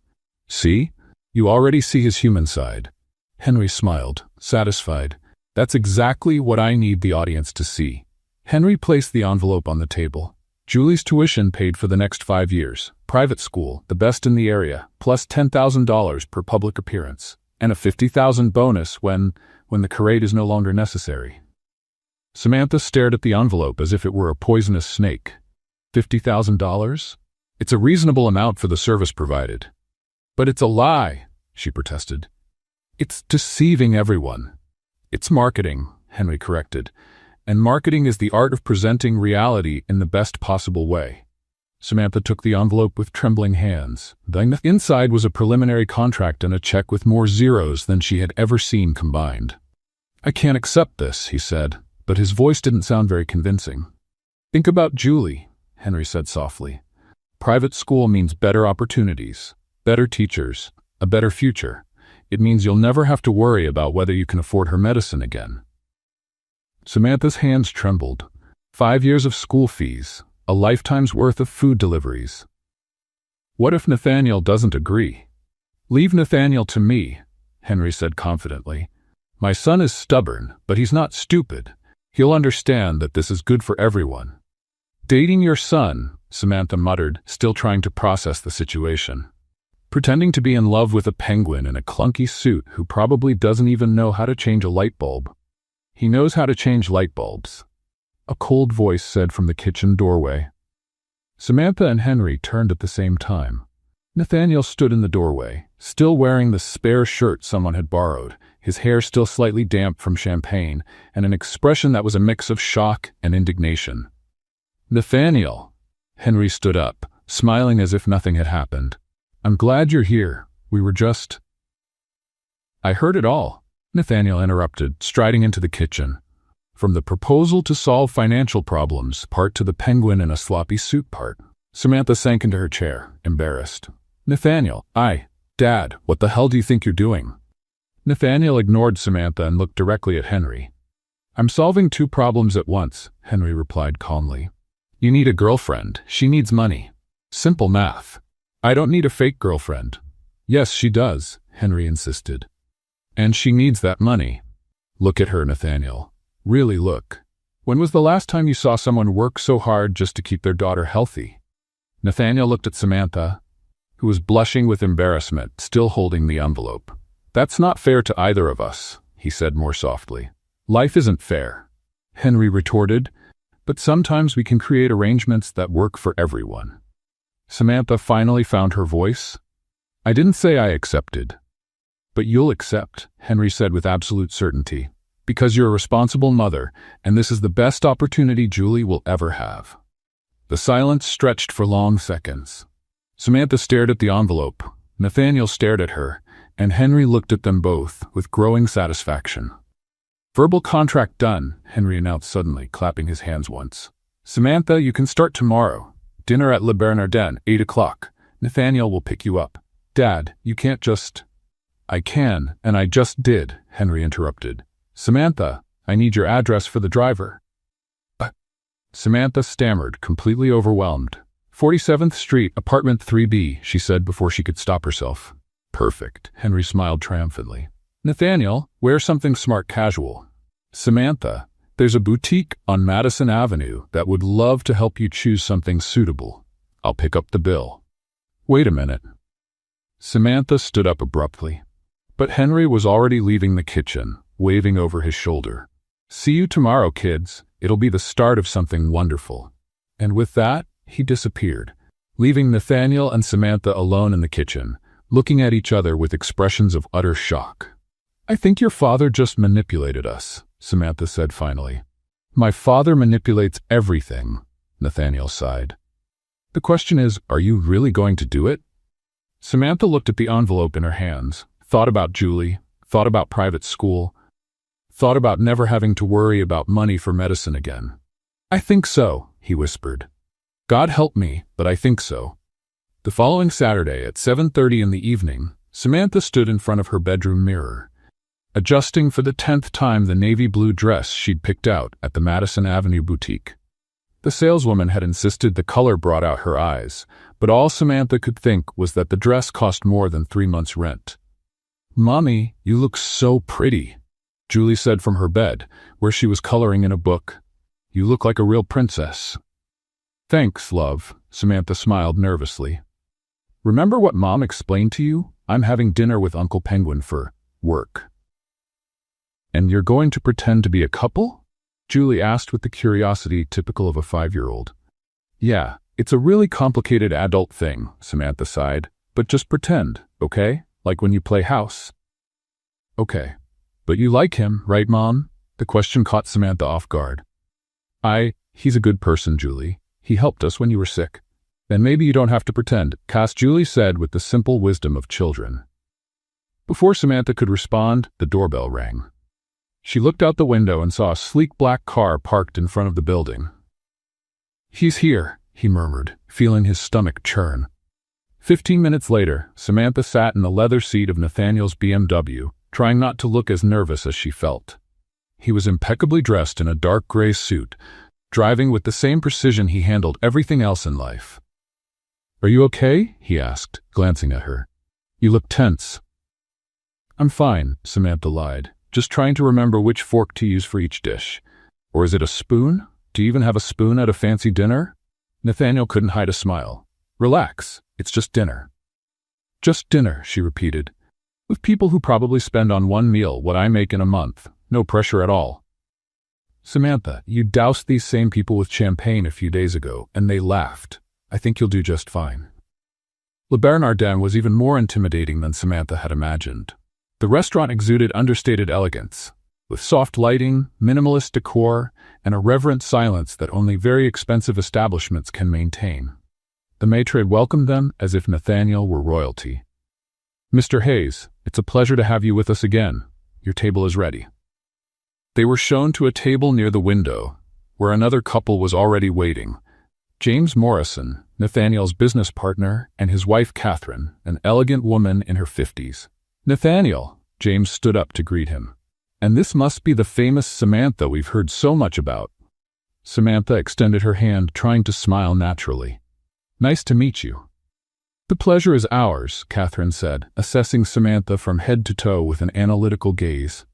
See? You already see his human side. Henry smiled, satisfied. That's exactly what I need the audience to see. Henry placed the envelope on the table. Julie's tuition paid for the next 5 years. Private school, the best in the area, plus $10,000 per public appearance. And a $50,000 bonus when the charade is no longer necessary. Samantha stared at the envelope as if it were a poisonous snake. $50,000? It's a reasonable amount for the service provided. But it's a lie, she protested. It's deceiving everyone. It's marketing, Henry corrected. And marketing is the art of presenting reality in the best possible way. Samantha took the envelope with trembling hands. The inside was a preliminary contract and a check with more zeros than she had ever seen combined. I can't accept this, he said, but his voice didn't sound very convincing. Think about Julie, Henry said softly. Private school means better opportunities, better teachers, a better future. It means you'll never have to worry about whether you can afford her medicine again. Samantha's hands trembled. 5 years of school fees, a lifetime's worth of food deliveries. What if Nathaniel doesn't agree? Leave Nathaniel to me, Henry said confidently. My son is stubborn, but he's not stupid. He'll understand that this is good for everyone. Dating your son, Samantha muttered, still trying to process the situation. Pretending to be in love with a penguin in a clunky suit who probably doesn't even know how to change a light bulb. He knows how to change light bulbs, a cold voice said from the kitchen doorway. Samantha and Henry turned at the same time. Nathaniel stood in the doorway, still wearing the spare shirt someone had borrowed, his hair still slightly damp from champagne, and an expression that was a mix of shock and indignation. Nathaniel! Henry stood up, smiling as if nothing had happened. I'm glad you're here. We were just... I heard it all, Nathaniel interrupted, striding into the kitchen. From the proposal to solve financial problems part to the penguin in a sloppy suit part. Samantha sank into her chair, embarrassed. Nathaniel, Dad, what the hell do you think you're doing? Nathaniel ignored Samantha and looked directly at Henry. I'm solving 2 problems at once, Henry replied calmly. You need a girlfriend. She needs money. Simple math. I don't need a fake girlfriend. Yes, she does, Henry insisted. And she needs that money. Look at her, Nathaniel. Really look. When was the last time you saw someone work so hard just to keep their daughter healthy? Nathaniel looked at Samantha, who was blushing with embarrassment, still holding the envelope. That's not fair to either of us, he said more softly. Life isn't fair, Henry retorted, but sometimes we can create arrangements that work for everyone. Samantha finally found her voice. I didn't say I accepted. But you'll accept, Henry said with absolute certainty. Because you're a responsible mother, and this is the best opportunity Julie will ever have. The silence stretched for long seconds. Samantha stared at the envelope, Nathaniel stared at her, and Henry looked at them both with growing satisfaction. Verbal contract done, Henry announced suddenly, clapping his hands once. Samantha, you can start tomorrow. Dinner at Le Bernardin, 8 o'clock. Nathaniel will pick you up. Dad, you can't just... I can, and I just did, Henry interrupted. Samantha, I need your address for the driver. Samantha stammered, completely overwhelmed. 47th Street, apartment 3B, she said before she could stop herself. Perfect, Henry smiled triumphantly. Nathaniel, wear something smart casual. Samantha, there's a boutique on Madison Avenue that would love to help you choose something suitable. I'll pick up the bill. Wait a minute. Samantha stood up abruptly. But Henry was already leaving the kitchen, waving over his shoulder. See you tomorrow, kids. It'll be the start of something wonderful. And with that, he disappeared, leaving Nathaniel and Samantha alone in the kitchen, looking at each other with expressions of utter shock. I think your father just manipulated us, Samantha said finally. My father manipulates everything, Nathaniel sighed. The question is, are you really going to do it? Samantha looked at the envelope in her hands, thought about Julie, thought about private school, thought about never having to worry about money for medicine again. I think so, he whispered. God help me, but I think so. The following Saturday at 7:30 in the evening, Samantha stood in front of her bedroom mirror, adjusting for the 10th time the navy blue dress she'd picked out at the Madison Avenue boutique. The saleswoman had insisted the color brought out her eyes, but all Samantha could think was that the dress cost more than 3 months' rent. Mommy, you look so pretty, Julie said from her bed, where she was coloring in a book. You look like a real princess. Thanks, love, Samantha smiled nervously. Remember what Mom explained to you? I'm having dinner with Uncle Penguin for work. And you're going to pretend to be a couple? Julie asked with the curiosity typical of a 5-year-old. Yeah, it's a really complicated adult thing, Samantha sighed. But just pretend, okay? Like when you play house. Okay. But you like him, right, Mom? The question caught Samantha off guard. He's a good person, Julie. He helped us when you were sick. Then maybe you don't have to pretend, Julie said with the simple wisdom of children. Before Samantha could respond, the doorbell rang. She looked out the window and saw a sleek black car parked in front of the building. He's here, he murmured, feeling his stomach churn. 15 minutes later, Samantha sat in the leather seat of Nathaniel's BMW, trying not to look as nervous as she felt. He was impeccably dressed in a dark gray suit, driving with the same precision he handled everything else in life. Are you okay? He asked, glancing at her. You look tense. I'm fine, Samantha lied, just trying to remember which fork to use for each dish. Or is it a spoon? Do you even have a spoon at a fancy dinner? Nathaniel couldn't hide a smile. Relax, it's just dinner. Just dinner, she repeated. With people who probably spend on one meal what I make in a month. No pressure at all. Samantha, you doused these same people with champagne a few days ago, and they laughed. I think you'll do just fine. Le Bernardin was even more intimidating than Samantha had imagined. The restaurant exuded understated elegance, with soft lighting, minimalist decor, and a reverent silence that only very expensive establishments can maintain. The maitre welcomed them as if Nathaniel were royalty. Mr. Hayes, it's a pleasure to have you with us again. Your table is ready. They were shown to a table near the window, where another couple was already waiting. James Morrison, Nathaniel's business partner, and his wife Catherine, an elegant woman in her 50s. Nathaniel, James stood up to greet him. And this must be the famous Samantha we've heard so much about. Samantha extended her hand, trying to smile naturally. Nice to meet you. The pleasure is ours, Catherine said, assessing Samantha from head to toe with an analytical gaze.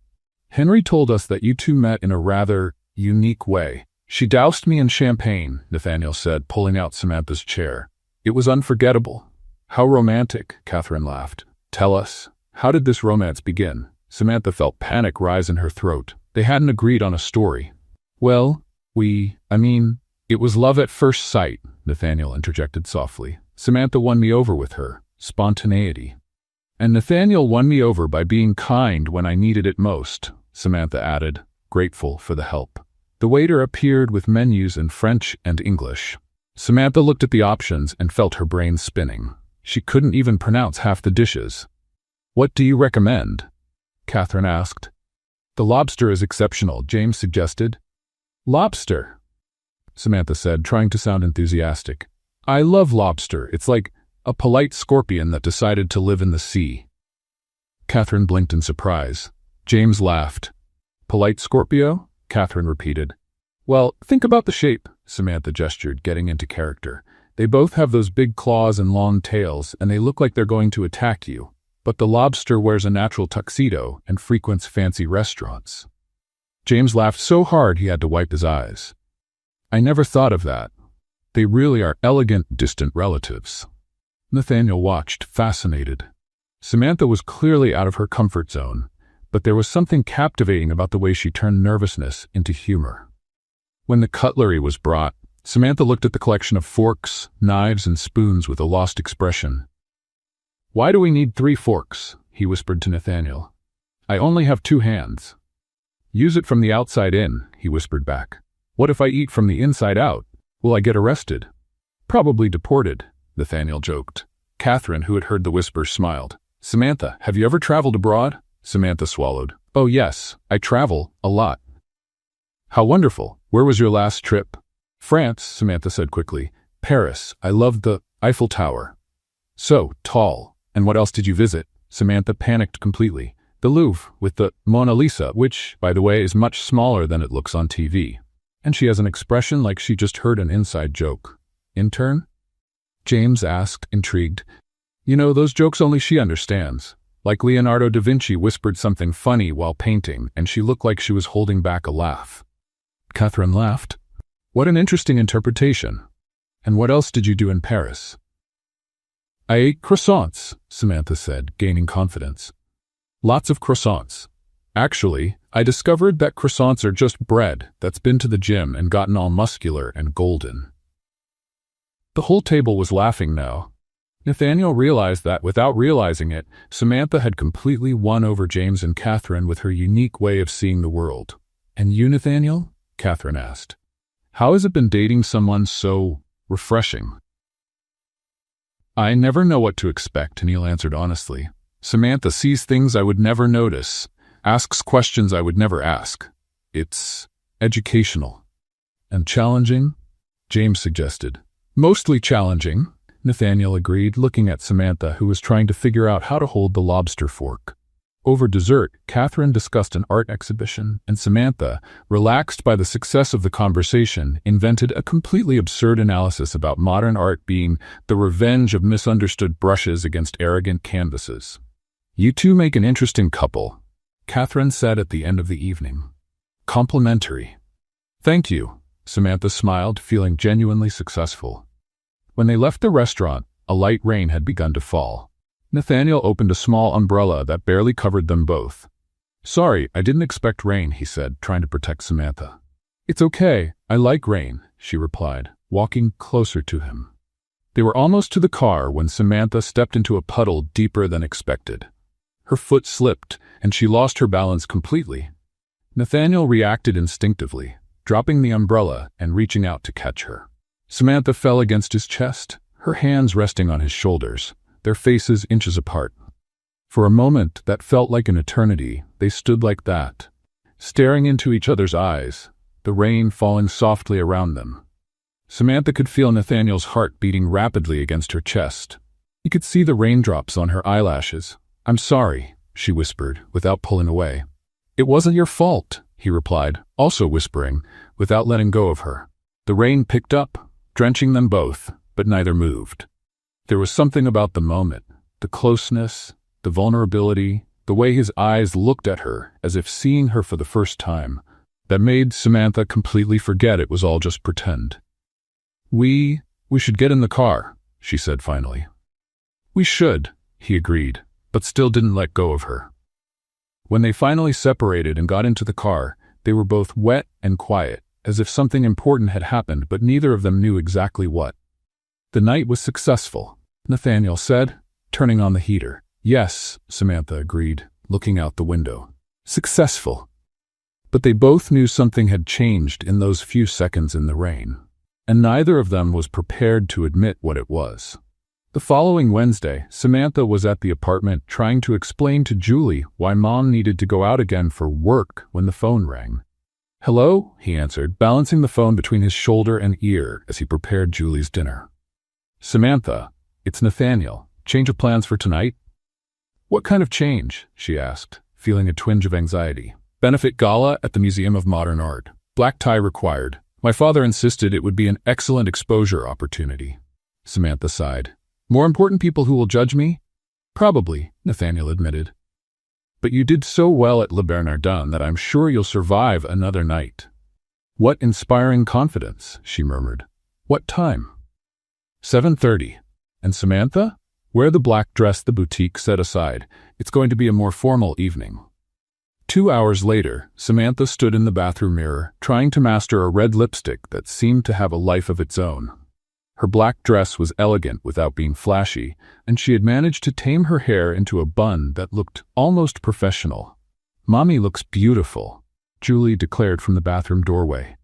Henry told us that you two met in a rather unique way. She doused me in champagne, Nathaniel said, pulling out Samantha's chair. It was unforgettable. How romantic, Catherine laughed. Tell us, how did this romance begin? Samantha felt panic rise in her throat. They hadn't agreed on a story. Well, it was love at first sight, Nathaniel interjected softly. Samantha won me over with her spontaneity. And Nathaniel won me over by being kind when I needed it most, Samantha added, grateful for the help. The waiter appeared with menus in French and English. Samantha looked at the options and felt her brain spinning. She couldn't even pronounce half the dishes. "What do you recommend?" Catherine asked. "The lobster is exceptional," James suggested. "Lobster?" Samantha said, trying to sound enthusiastic. "I love lobster. It's like a polite scorpion that decided to live in the sea." Catherine blinked in surprise. James laughed. "Polite Scorpio?" Catherine repeated. "Well, think about the shape," Samantha gestured, getting into character. "They both have those big claws and long tails, and they look like they're going to attack you. But the lobster wears a natural tuxedo and frequents fancy restaurants." James laughed so hard he had to wipe his eyes. "I never thought of that. They really are elegant, distant relatives." Nathaniel watched, fascinated. Samantha was clearly out of her comfort zone, but there was something captivating about the way she turned nervousness into humor. When the cutlery was brought, Samantha looked at the collection of forks, knives, and spoons with a lost expression. "Why do we need 3 forks?" he whispered to Nathaniel. "I only have 2 hands." "Use it from the outside in," he whispered back. "What if I eat from the inside out? Will I get arrested?" "Probably deported," Nathaniel joked. Catherine, who had heard the whisper, smiled. "Samantha, have you ever traveled abroad?" Samantha swallowed. "Oh yes, I travel, a lot." "How wonderful. Where was your last trip?" "France," Samantha said quickly. "Paris. I loved the Eiffel Tower." "So tall. And what else did you visit?" Samantha panicked completely. "The Louvre, with the Mona Lisa, which, by the way, is much smaller than it looks on TV. And she has an expression like she just heard an inside joke." "Intern?" James asked, intrigued. "You know, those jokes only she understands. Like Leonardo da Vinci whispered something funny while painting, and she looked like she was holding back a laugh." Catherine laughed. "What an interesting interpretation. And what else did you do in Paris?" "I ate croissants," Samantha said, gaining confidence. "Lots of croissants. Actually, I discovered that croissants are just bread that's been to the gym and gotten all muscular and golden." The whole table was laughing now. Nathaniel realized that, without realizing it, Samantha had completely won over James and Catherine with her unique way of seeing the world. "And you, Nathaniel?" Catherine asked. "How has it been dating someone so refreshing?" "I never know what to expect," Neil answered honestly. "Samantha sees things I would never notice, asks questions I would never ask. It's educational." "And challenging?" James suggested. "Mostly challenging," Nathaniel agreed, looking at Samantha, who was trying to figure out how to hold the lobster fork. Over dessert, Catherine discussed an art exhibition, and Samantha, relaxed by the success of the conversation, invented a completely absurd analysis about modern art being the revenge of misunderstood brushes against arrogant canvases. "You two make an interesting couple," Catherine said at the end of the evening. "Complimentary." "Thank you," Samantha smiled, feeling genuinely successful. When they left the restaurant, a light rain had begun to fall. Nathaniel opened a small umbrella that barely covered them both. "Sorry, I didn't expect rain," he said, trying to protect Samantha. "It's okay, I like rain," she replied, walking closer to him. They were almost to the car when Samantha stepped into a puddle deeper than expected. Her foot slipped, and she lost her balance completely. Nathaniel reacted instinctively, dropping the umbrella and reaching out to catch her. Samantha fell against his chest, her hands resting on his shoulders, their faces inches apart. For a moment that felt like an eternity, they stood like that, staring into each other's eyes, the rain falling softly around them. Samantha could feel Nathaniel's heart beating rapidly against her chest. He could see the raindrops on her eyelashes. "I'm sorry," she whispered, without pulling away. "It wasn't your fault," he replied, also whispering, without letting go of her. The rain picked up, drenching them both, but neither moved. There was something about the moment, the closeness, the vulnerability, the way his eyes looked at her as if seeing her for the first time, that made Samantha completely forget it was all just pretend. We should get in the car," she said finally. "We should," he agreed, but still didn't let go of her. When they finally separated and got into the car, they were both wet and quiet, as if something important had happened, but neither of them knew exactly what. "The night was successful," Nathaniel said, turning on the heater. Yes, Samantha agreed, looking out the window. Successful. But they both knew something had changed in those few seconds in the rain, and neither of them was prepared to admit what it was. The following Wednesday, Samantha was at the apartment trying to explain to Julie why Mom needed to go out again for work when the phone rang. "Hello," he answered, balancing the phone between his shoulder and ear as he prepared Julie's dinner. "Samantha, it's Nathaniel. Change of plans for tonight?" "What kind of change?" she asked, feeling a twinge of anxiety. "Benefit gala at the Museum of Modern Art. Black tie required. My father insisted it would be an excellent exposure opportunity." Samantha sighed. "More important people who will judge me?" "Probably," Nathaniel admitted. "But you did so well at Le Bernardin that I'm sure you'll survive another night." "What inspiring confidence," she murmured. "What time?" 7:30. "And Samantha?" "Wear the black dress the boutique set aside. It's going to be a more formal evening." 2 hours later, Samantha stood in the bathroom mirror, trying to master a red lipstick that seemed to have a life of its own. Her black dress was elegant without being flashy, and she had managed to tame her hair into a bun that looked almost professional. "Mommy looks beautiful," Julie declared from the bathroom doorway.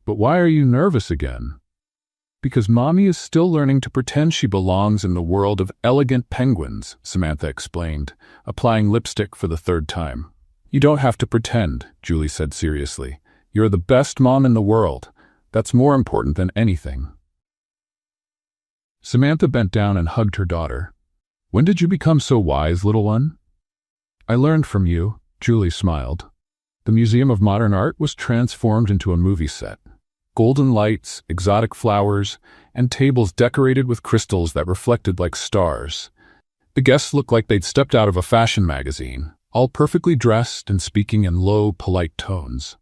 "But why are you nervous again?" "Because Mommy is still learning to pretend she belongs in the world of elegant penguins," Samantha explained, applying lipstick for the third time. "You don't have to pretend," Julie said seriously. "You're the best mom in the world. That's more important than anything." Samantha bent down and hugged her daughter. "When did you become so wise, little one?" "I learned from you," Julie smiled. The Museum of Modern Art was transformed into a movie set. Golden lights, exotic flowers, and tables decorated with crystals that reflected like stars. The guests looked like they'd stepped out of a fashion magazine, all perfectly dressed and speaking in low, polite tones.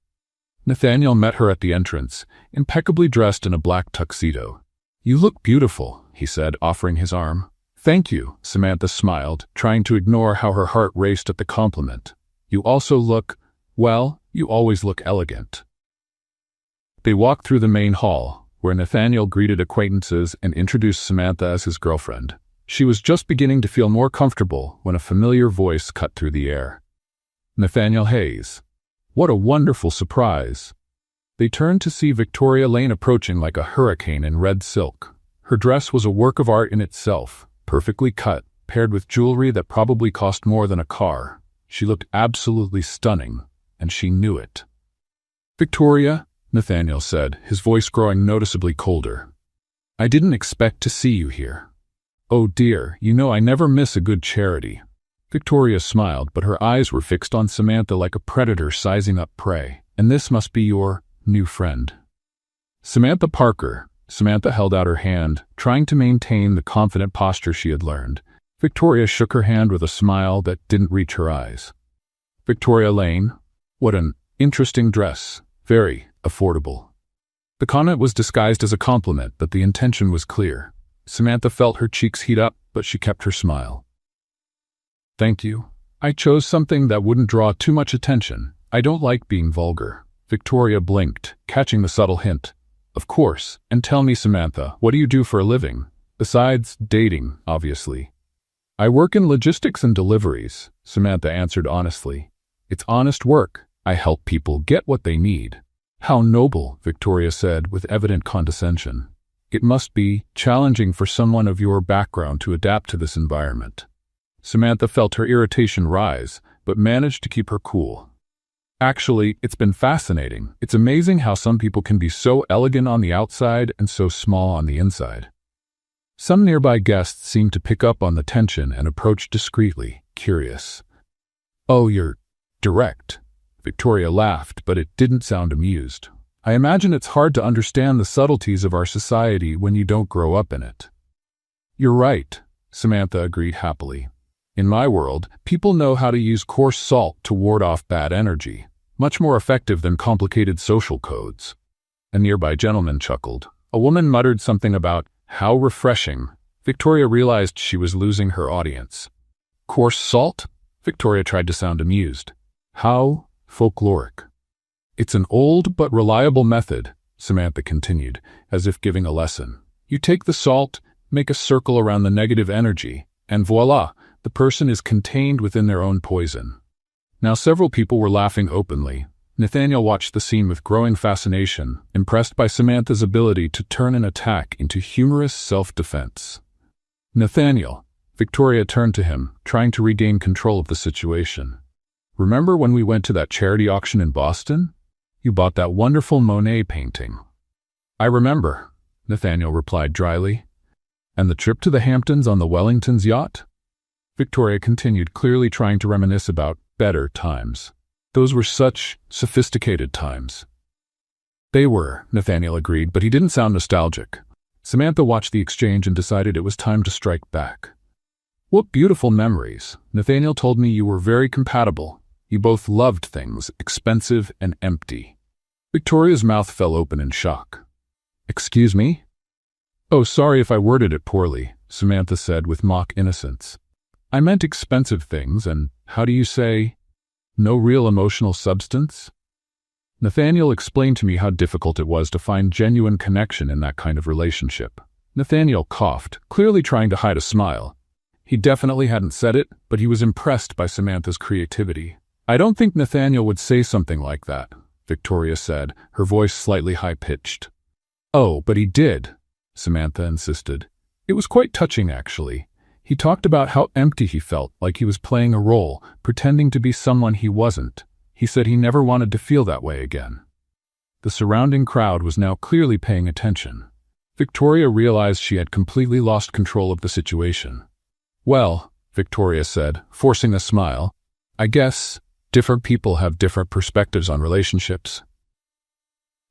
Nathaniel met her at the entrance, impeccably dressed in a black tuxedo. "You look beautiful," he said, offering his arm. "Thank you," Samantha smiled, trying to ignore how her heart raced at the compliment. "You also look, well, you always look elegant." They walked through the main hall, where Nathaniel greeted acquaintances and introduced Samantha as his girlfriend. She was just beginning to feel more comfortable when a familiar voice cut through the air. "Nathaniel Hayes. What a wonderful surprise." They turned to see Victoria Lane approaching like a hurricane in red silk. Her dress was a work of art in itself, perfectly cut, paired with jewelry that probably cost more than a car. She looked absolutely stunning, and she knew it. "Victoria," Nathaniel said, his voice growing noticeably colder. "I didn't expect to see you here." "Oh dear, you know I never miss a good charity." Victoria smiled, but her eyes were fixed on Samantha like a predator sizing up prey. "And this must be your new friend." "Samantha Parker." Samantha held out her hand, trying to maintain the confident posture she had learned. Victoria shook her hand with a smile that didn't reach her eyes. "Victoria Lane. What an interesting dress. Very affordable." The comment was disguised as a compliment, but the intention was clear. Samantha felt her cheeks heat up, but she kept her smile. "Thank you. I chose something that wouldn't draw too much attention. I don't like being vulgar." Victoria blinked, catching the subtle hint. "Of course. And tell me, Samantha, what do you do for a living? Besides dating, obviously." "I work in logistics and deliveries," Samantha answered honestly. "It's honest work. I help people get what they need." "How noble," Victoria said with evident condescension. "It must be challenging for someone of your background to adapt to this environment." Samantha felt her irritation rise, but managed to keep her cool. "Actually, it's been fascinating. It's amazing how some people can be so elegant on the outside and so small on the inside." Some nearby guests seemed to pick up on the tension and approached discreetly, curious. "Oh, you're direct." Victoria laughed, but it didn't sound amused. "I imagine it's hard to understand the subtleties of our society when you don't grow up in it." "You're right," Samantha agreed happily. "In my world, people know how to use coarse salt to ward off bad energy, much more effective than complicated social codes." A nearby gentleman chuckled. A woman muttered something about how refreshing. Victoria realized she was losing her audience. "Coarse salt?" Victoria tried to sound amused. "How folkloric." "It's an old but reliable method," Samantha continued, as if giving a lesson. "You take the salt, make a circle around the negative energy, and voila, The person is contained within their own poison. Now several people were laughing openly. Nathaniel watched the scene with growing fascination, impressed by Samantha's ability to turn an attack into humorous self-defense. Nathaniel, Victoria turned to him, trying to regain control of the situation. Remember when we went to that charity auction in Boston? You bought that wonderful Monet painting. I remember, Nathaniel replied dryly. And the trip to the Hamptons on the Wellington's yacht? Victoria continued, clearly trying to reminisce about better times. Those were such sophisticated times. They were, Nathaniel agreed, but he didn't sound nostalgic. Samantha watched the exchange and decided it was time to strike back. What beautiful memories. Nathaniel told me you were very compatible. You both loved things expensive and empty. Victoria's mouth fell open in shock. Excuse me? Oh, sorry if I worded it poorly, Samantha said with mock innocence. I meant expensive things and, how do you say, no real emotional substance? Nathaniel explained to me how difficult it was to find genuine connection in that kind of relationship. Nathaniel coughed, clearly trying to hide a smile. He definitely hadn't said it, but he was impressed by Samantha's creativity. I don't think Nathaniel would say something like that, Victoria said, her voice slightly high-pitched. Oh, but he did, Samantha insisted. It was quite touching, actually. He talked about how empty he felt, like he was playing a role, pretending to be someone he wasn't. He said he never wanted to feel that way again. The surrounding crowd was now clearly paying attention. Victoria realized she had completely lost control of the situation. Well, Victoria said, forcing a smile, I guess different people have different perspectives on relationships.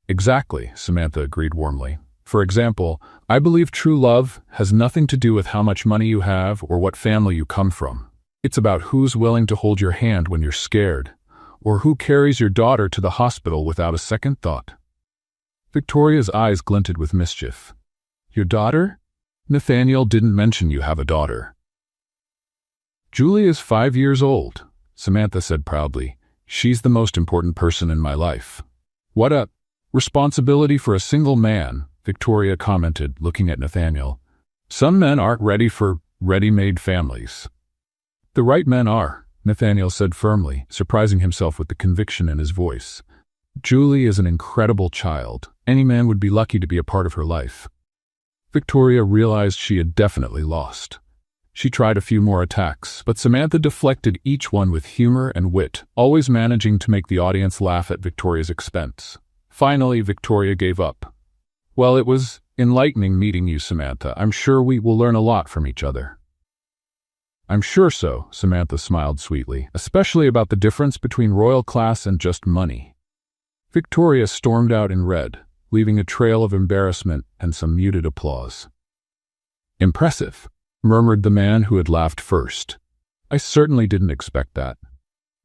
Exactly, Samantha agreed warmly. For example, I believe true love has nothing to do with how much money you have or what family you come from. It's about who's willing to hold your hand when you're scared, or who carries your daughter to the hospital without a second thought. Victoria's eyes glinted with mischief. Your daughter? Nathaniel didn't mention you have a daughter. Julie is 5 years old, Samantha said proudly. She's the most important person in my life. What a responsibility for a single man, Victoria commented, looking at Nathaniel. Some men aren't ready for ready-made families. The right men are, Nathaniel said firmly, surprising himself with the conviction in his voice. Julie is an incredible child. Any man would be lucky to be a part of her life. Victoria realized she had definitely lost. She tried a few more attacks, but Samantha deflected each one with humor and wit, always managing to make the audience laugh at Victoria's expense. Finally, Victoria gave up. Well, it was enlightening meeting you, Samantha. I'm sure we will learn a lot from each other. I'm sure so, Samantha smiled sweetly, especially about the difference between royal class and just money. Victoria stormed out in red, leaving a trail of embarrassment and some muted applause. Impressive, murmured the man who had laughed first. I certainly didn't expect that.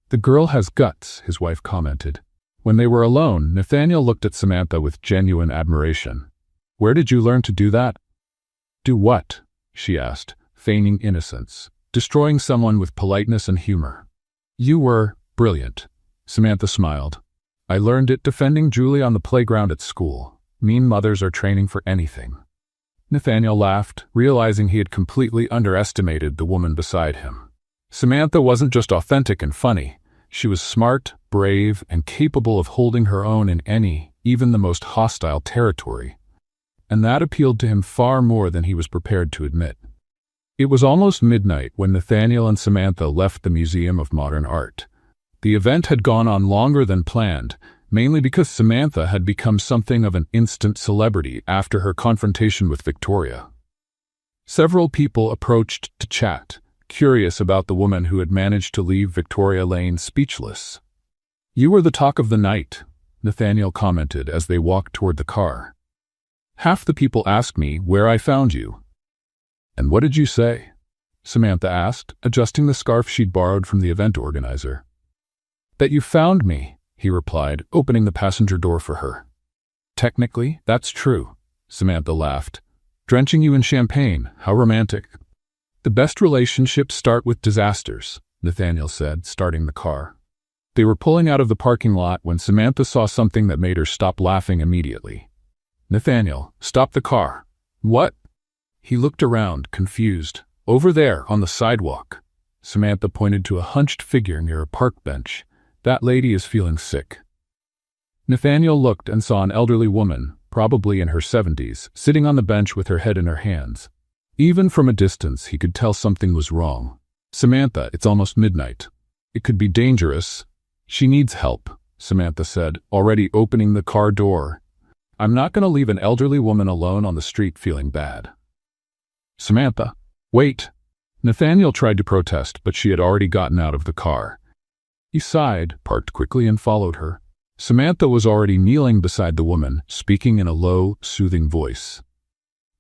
The girl has guts, his wife commented. When they were alone, Nathaniel looked at Samantha with genuine admiration. Where did you learn to do that? Do what? She asked, feigning innocence, destroying someone with politeness and humor. You were brilliant, Samantha smiled. I learned it defending Julie on the playground at school. Mean mothers are training for anything. Nathaniel laughed, realizing he had completely underestimated the woman beside him. Samantha wasn't just authentic and funny. She was smart, brave, and capable of holding her own in any, even the most hostile territory. And that appealed to him far more than he was prepared to admit. It was almost midnight when Nathaniel and Samantha left the Museum of Modern Art. The event had gone on longer than planned, mainly because Samantha had become something of an instant celebrity after her confrontation with Victoria. Several people approached to chat, curious about the woman who had managed to leave Victoria Lane speechless. You were the talk of the night, Nathaniel commented as they walked toward the car. Half the people asked me where I found you. And what did you say? Samantha asked, adjusting the scarf she'd borrowed from the event organizer. That you found me, he replied, opening the passenger door for her. Technically, that's true, Samantha laughed. Drenching you in champagne, how romantic. The best relationships start with disasters, Nathaniel said, starting the car. They were pulling out of the parking lot when Samantha saw something that made her stop laughing immediately. Nathaniel, stop the car. What? He looked around, confused. Over there, on the sidewalk. Samantha pointed to a hunched figure near a park bench. That lady is feeling sick. Nathaniel looked and saw an elderly woman, probably in her 70s, sitting on the bench with her head in her hands. Even from a distance, he could tell something was wrong. Samantha, it's almost midnight. It could be dangerous. She needs help, Samantha said, already opening the car door. I'm not going to leave an elderly woman alone on the street feeling bad. Samantha, wait. Nathaniel tried to protest, but she had already gotten out of the car. He sighed, parked quickly, and followed her. Samantha was already kneeling beside the woman, speaking in a low, soothing voice.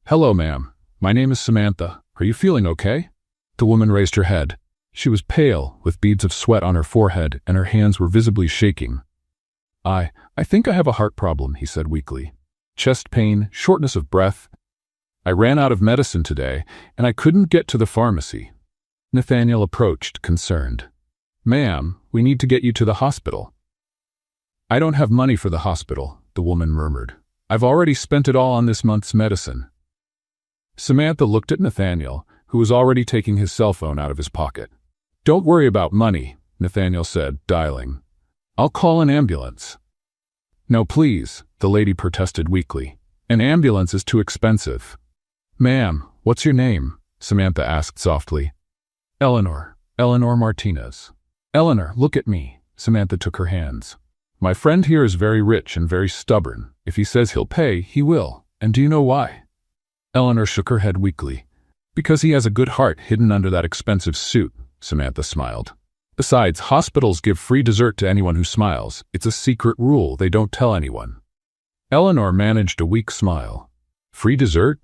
Hello, ma'am. My name is Samantha. Are you feeling okay? The woman raised her head. She was pale, with beads of sweat on her forehead, and her hands were visibly shaking. I think I have a heart problem, he said weakly. Chest pain, shortness of breath. I ran out of medicine today, and I couldn't get to the pharmacy. Nathaniel approached, concerned. Ma'am, we need to get you to the hospital. I don't have money for the hospital, the woman murmured. I've already spent it all on this month's medicine. Samantha looked at Nathaniel, who was already taking his cell phone out of his pocket. Don't worry about money, Nathaniel said, dialing. I'll call an ambulance. No, please, the lady protested weakly. An ambulance is too expensive. Ma'am, what's your name? Samantha asked softly. Eleanor Martinez. Eleanor, look at me. Samantha took her hands. My friend here is very rich and very stubborn. If he says he'll pay, he will. And do you know why? Eleanor shook her head weakly. Because he has a good heart hidden under that expensive suit, Samantha smiled. Besides, hospitals give free dessert to anyone who smiles. It's a secret rule, they don't tell anyone. Eleanor managed a weak smile. Free dessert?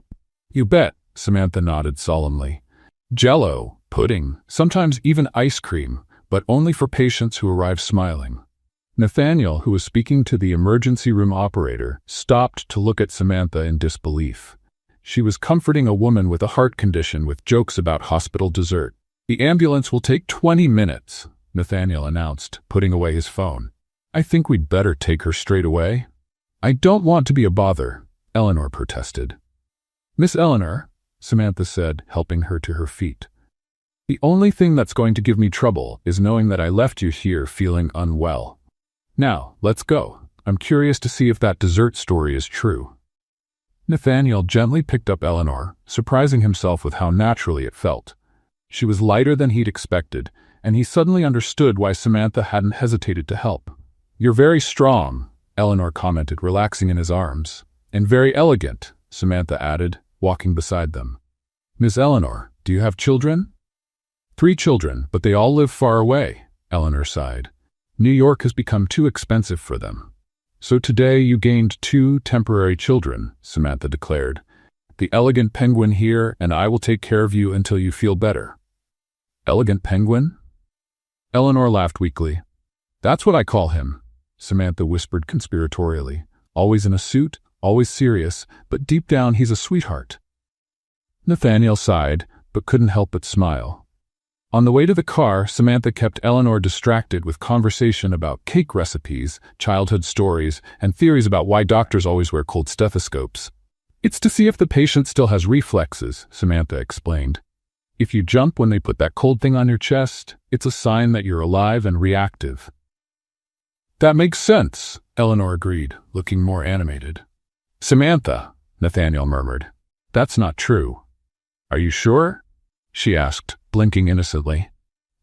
You bet, Samantha nodded solemnly. Jell-O, pudding, sometimes even ice cream, but only for patients who arrive smiling. Nathaniel, who was speaking to the emergency room operator, stopped to look at Samantha in disbelief. She was comforting a woman with a heart condition with jokes about hospital dessert. The ambulance will take 20 minutes, Nathaniel announced, putting away his phone. I think we'd better take her straight away. I don't want to be a bother, Eleanor protested. Miss Eleanor, Samantha said, helping her to her feet. The only thing that's going to give me trouble is knowing that I left you here feeling unwell. Now, let's go. I'm curious to see if that dessert story is true. Nathaniel gently picked up Eleanor, surprising himself with how naturally it felt. She was lighter than he'd expected, and he suddenly understood why Samantha hadn't hesitated to help. You're very strong, Eleanor commented, relaxing in his arms. And very elegant, Samantha added, walking beside them. Miss Eleanor, do you have children? 3 children, but they all live far away, Eleanor sighed. New York has become too expensive for them. So today you gained 2 temporary children, Samantha declared. The elegant penguin here, and I will take care of you until you feel better. Elegant penguin? Eleanor laughed weakly. That's what I call him, Samantha whispered conspiratorially. Always in a suit, always serious, but deep down he's a sweetheart. Nathaniel sighed, but couldn't help but smile. On the way to the car, Samantha kept Eleanor distracted with conversation about cake recipes, childhood stories, and theories about why doctors always wear cold stethoscopes. It's to see if the patient still has reflexes, Samantha explained. If you jump when they put that cold thing on your chest, it's a sign that you're alive and reactive. That makes sense, Eleanor agreed, looking more animated. Samantha, Nathaniel murmured. That's not true. Are you sure? She asked, blinking innocently.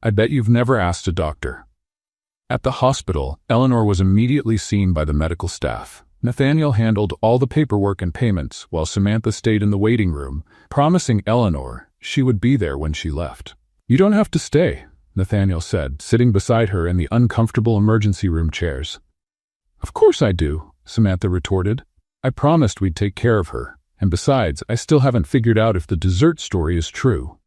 I bet you've never asked a doctor. At the hospital, Eleanor was immediately seen by the medical staff. Nathaniel handled all the paperwork and payments while Samantha stayed in the waiting room, promising Eleanor she would be there when she left. You don't have to stay, Nathaniel said, sitting beside her in the uncomfortable emergency room chairs. Of course I do, Samantha retorted. I promised we'd take care of her, and besides, I still haven't figured out if the dessert story is true.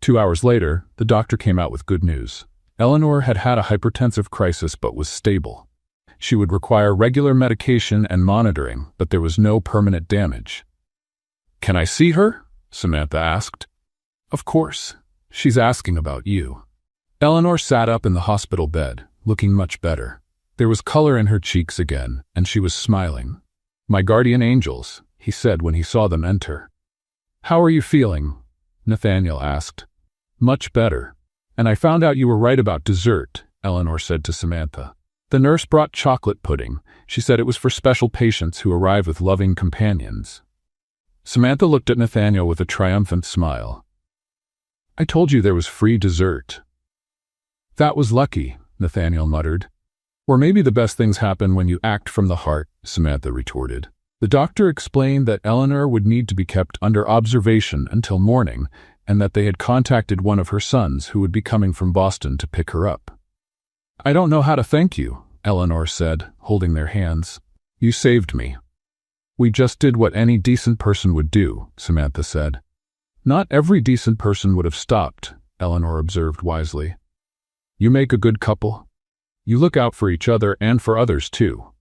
2 hours later, the doctor came out with good news. Eleanor had had a hypertensive crisis but was stable. She would require regular medication and monitoring, but there was no permanent damage. Can I see her? Samantha asked. Of course. She's asking about you. Eleanor sat up in the hospital bed, looking much better. There was color in her cheeks again, and she was smiling. My guardian angels, he said when he saw them enter. How are you feeling? Nathaniel asked. Much better. And I found out you were right about dessert, Eleanor said to Samantha. The nurse brought chocolate pudding. She said it was for special patients who arrive with loving companions. Samantha looked at Nathaniel with a triumphant smile. I told you there was free dessert. That was lucky, Nathaniel muttered. Or maybe the best things happen when you act from the heart, Samantha retorted. The doctor explained that Eleanor would need to be kept under observation until morning, and that they had contacted one of her sons who would be coming from Boston to pick her up. I don't know how to thank you, Eleanor said, holding their hands. You saved me. We just did what any decent person would do, Samantha said. Not every decent person would have stopped, Eleanor observed wisely. You make a good couple. You look out for each other and for others, too.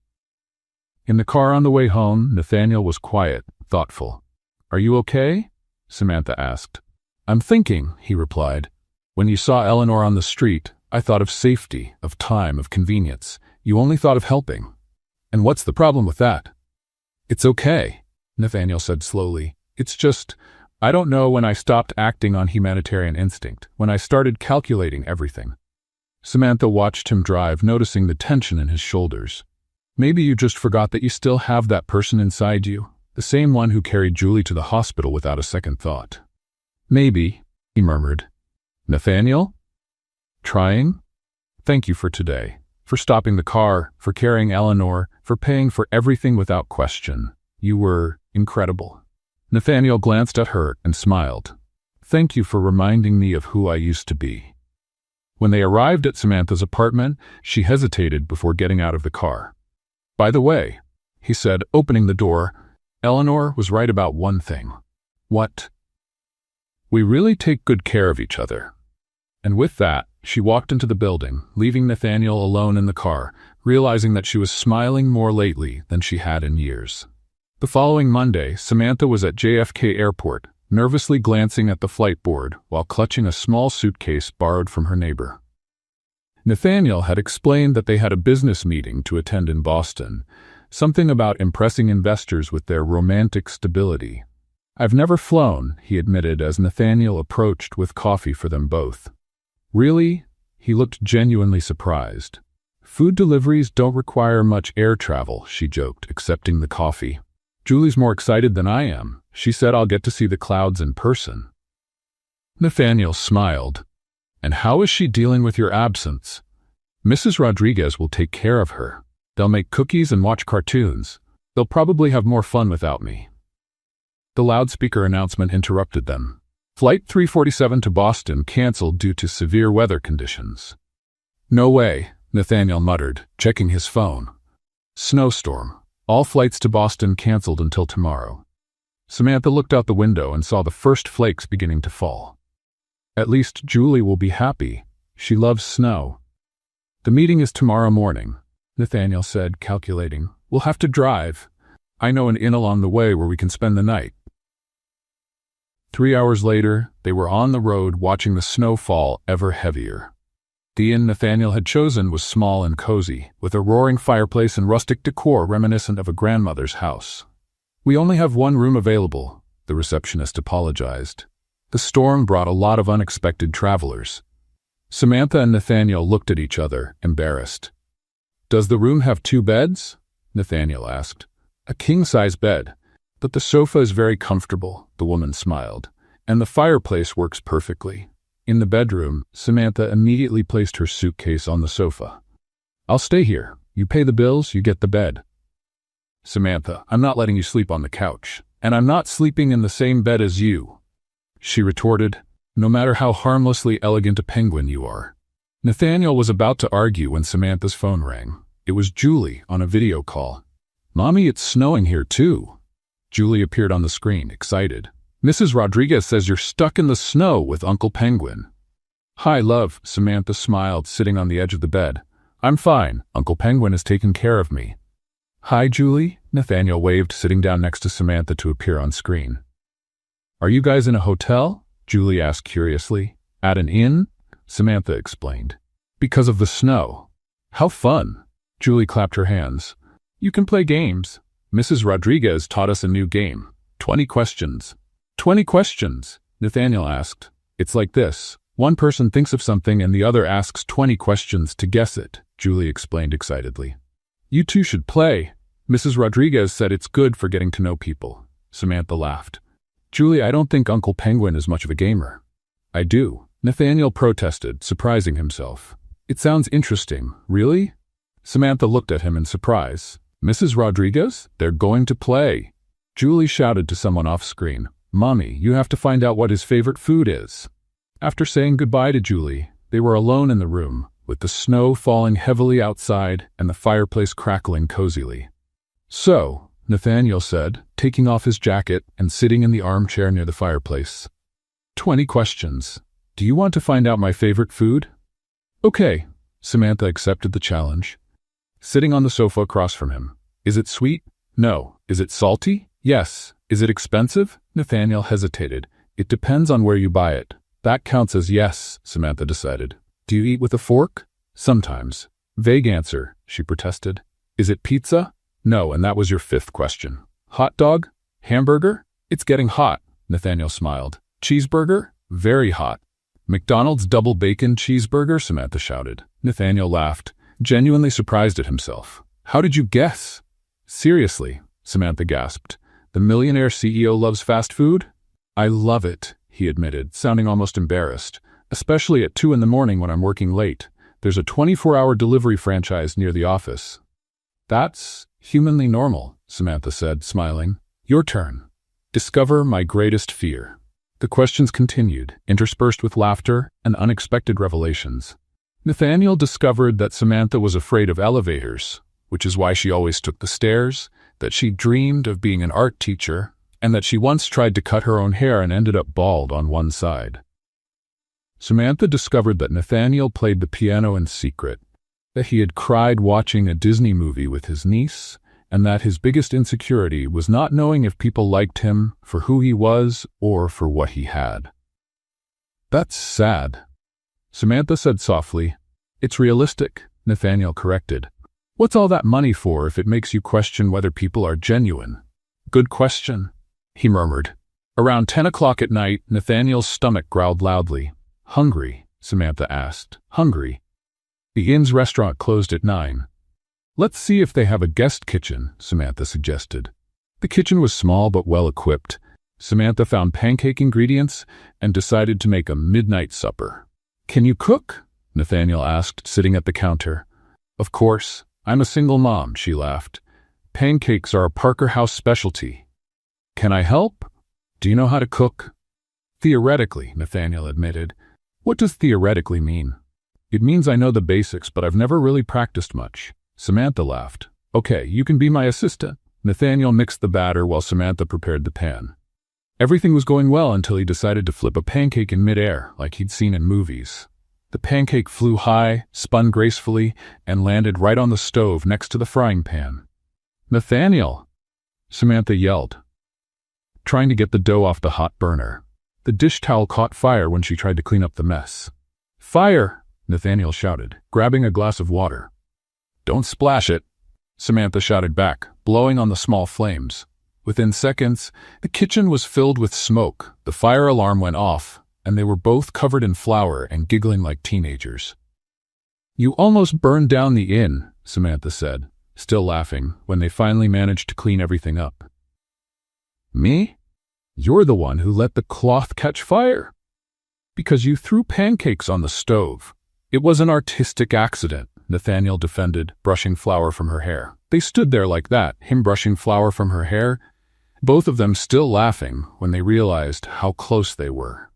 In the car on the way home, Nathaniel was quiet, thoughtful. Are you okay? Samantha asked. I'm thinking, he replied. When you saw Eleanor on the street, I thought of safety, of time, of convenience. You only thought of helping. And what's the problem with that? It's okay, Nathaniel said slowly. It's just, I don't know when I stopped acting on humanitarian instinct, when I started calculating everything. Samantha watched him drive, noticing the tension in his shoulders. Maybe you just forgot that you still have that person inside you, the same one who carried Julie to the hospital without a second thought. Maybe, he murmured. Nathaniel? Trying? Thank you for today, for stopping the car, for carrying Eleanor, for paying for everything without question. You were incredible. Nathaniel glanced at her and smiled. Thank you for reminding me of who I used to be. When they arrived at Samantha's apartment, she hesitated before getting out of the car. By the way, he said, opening the door, Eleanor was right about one thing. What? We really take good care of each other. And with that, she walked into the building, leaving Nathaniel alone in the car, realizing that she was smiling more lately than she had in years. The following Monday, Samantha was at JFK Airport, nervously glancing at the flight board while clutching a small suitcase borrowed from her neighbor. Nathaniel had explained that they had a business meeting to attend in Boston, something about impressing investors with their romantic stability. I've never flown, he admitted as Nathaniel approached with coffee for them both. Really? He looked genuinely surprised. Food deliveries don't require much air travel, she joked, accepting the coffee. Julie's more excited than I am. She said I'll get to see the clouds in person. Nathaniel smiled. And how is she dealing with your absence? Mrs. Rodriguez will take care of her. They'll make cookies and watch cartoons. They'll probably have more fun without me. The loudspeaker announcement interrupted them. Flight 347 to Boston canceled due to severe weather conditions. No way, Nathaniel muttered, checking his phone. Snowstorm. All flights to Boston canceled until tomorrow. Samantha looked out the window and saw the first flakes beginning to fall. At least Julie will be happy. She loves snow. The meeting is tomorrow morning, Nathaniel said, calculating. We'll have to drive. I know an inn along the way where we can spend the night. 3 hours later, they were on the road watching the snow fall ever heavier. The inn Nathaniel had chosen was small and cozy, with a roaring fireplace and rustic decor reminiscent of a grandmother's house. We only have one room available, the receptionist apologized. The storm brought a lot of unexpected travelers. Samantha and Nathaniel looked at each other, embarrassed. Does the room have 2 beds? Nathaniel asked. A king-size bed, but the sofa is very comfortable, the woman smiled, and the fireplace works perfectly. In the bedroom, Samantha immediately placed her suitcase on the sofa. I'll stay here. You pay the bills, you get the bed. Samantha, I'm not letting you sleep on the couch, and I'm not sleeping in the same bed as you, she retorted, no matter how harmlessly elegant a penguin you are. Nathaniel was about to argue when Samantha's phone rang. It was Julie on a video call. Mommy, it's snowing here too. Julie appeared on the screen, excited. Mrs. Rodriguez says you're stuck in the snow with Uncle Penguin. Hi, love, Samantha smiled, sitting on the edge of the bed. I'm fine. Uncle Penguin has taken care of me. Hi, Julie, Nathaniel waved, sitting down next to Samantha to appear on screen. Are you guys in a hotel? Julie asked curiously. At an inn? Samantha explained. Because of the snow. How fun. Julie clapped her hands. You can play games. Mrs. Rodriguez taught us a new game. 20 questions. 20 questions, Nathaniel asked. It's like this. One person thinks of something and the other asks 20 questions to guess it, Julie explained excitedly. You two should play. Mrs. Rodriguez said it's good for getting to know people. Samantha laughed. Julie, I don't think Uncle Penguin is much of a gamer. I do, Nathaniel protested, surprising himself. It sounds interesting. Really? Samantha looked at him in surprise. Mrs. Rodriguez? They're going to play. Julie shouted to someone off screen. Mommy, you have to find out what his favorite food is. After saying goodbye to Julie, they were alone in the room, with the snow falling heavily outside and the fireplace crackling cozily. So, Nathaniel said, taking off his jacket and sitting in the armchair near the fireplace. 20 questions. Do you want to find out my favorite food? Okay, Samantha accepted the challenge. Sitting on the sofa across from him. Is it sweet? No. Is it salty? Yes. Is it expensive? Nathaniel hesitated. It depends on where you buy it. That counts as yes, Samantha decided. Do you eat with a fork? Sometimes. Vague answer, she protested. Is it pizza? No, and that was your 5th question. Hot dog? Hamburger? It's getting hot, Nathaniel smiled. Cheeseburger? Very hot. McDonald's double bacon cheeseburger? Samantha shouted. Nathaniel laughed, genuinely surprised at himself. How did you guess? Seriously, Samantha gasped. The Millionaire CEO loves fast food? I love it, he admitted, sounding almost embarrassed. Especially at 2 in the morning when I'm working late. There's a 24-hour delivery franchise near the office. That's humanly normal, Samantha said, smiling. Your turn. Discover my greatest fear. The questions continued, interspersed with laughter and unexpected revelations. Nathaniel discovered that Samantha was afraid of elevators, which is why she always took the stairs, that she dreamed of being an art teacher, and that she once tried to cut her own hair and ended up bald on one side. Samantha discovered that Nathaniel played the piano in secret, that he had cried watching a Disney movie with his niece, and that his biggest insecurity was not knowing if people liked him for who he was or for what he had. That's sad, Samantha said softly. It's realistic, Nathaniel corrected. What's all that money for if it makes you question whether people are genuine? Good question, he murmured. Around 10 o'clock at night, Nathaniel's stomach growled loudly. Hungry? Samantha asked. Hungry. The inn's restaurant closed at 9. Let's see if they have a guest kitchen, Samantha suggested. The kitchen was small but well-equipped. Samantha found pancake ingredients and decided to make a midnight supper. Can you cook? Nathaniel asked, sitting at the counter. Of course. I'm a single mom, she laughed. Pancakes are a Parker House specialty. Can I help? Do you know how to cook? Theoretically, Nathaniel admitted. What does theoretically mean? It means I know the basics, but I've never really practiced much. Samantha laughed. Okay, you can be my assistant. Nathaniel mixed the batter while Samantha prepared the pan. Everything was going well until he decided to flip a pancake in midair, like he'd seen in movies. The pancake flew high, spun gracefully, and landed right on the stove next to the frying pan. Nathaniel! Samantha yelled, trying to get the dough off the hot burner. The dish towel caught fire when she tried to clean up the mess. Fire! Nathaniel shouted, grabbing a glass of water. Don't splash it, Samantha shouted back, blowing on the small flames. Within seconds, the kitchen was filled with smoke, the fire alarm went off, and they were both covered in flour and giggling like teenagers. You almost burned down the inn, Samantha said, still laughing, when they finally managed to clean everything up. Me? You're the one who let the cloth catch fire. Because you threw pancakes on the stove. It was an artistic accident, Nathaniel defended, brushing flour from her hair. They stood there like that, him brushing flour from her hair, both of them still laughing when they realized how close they were.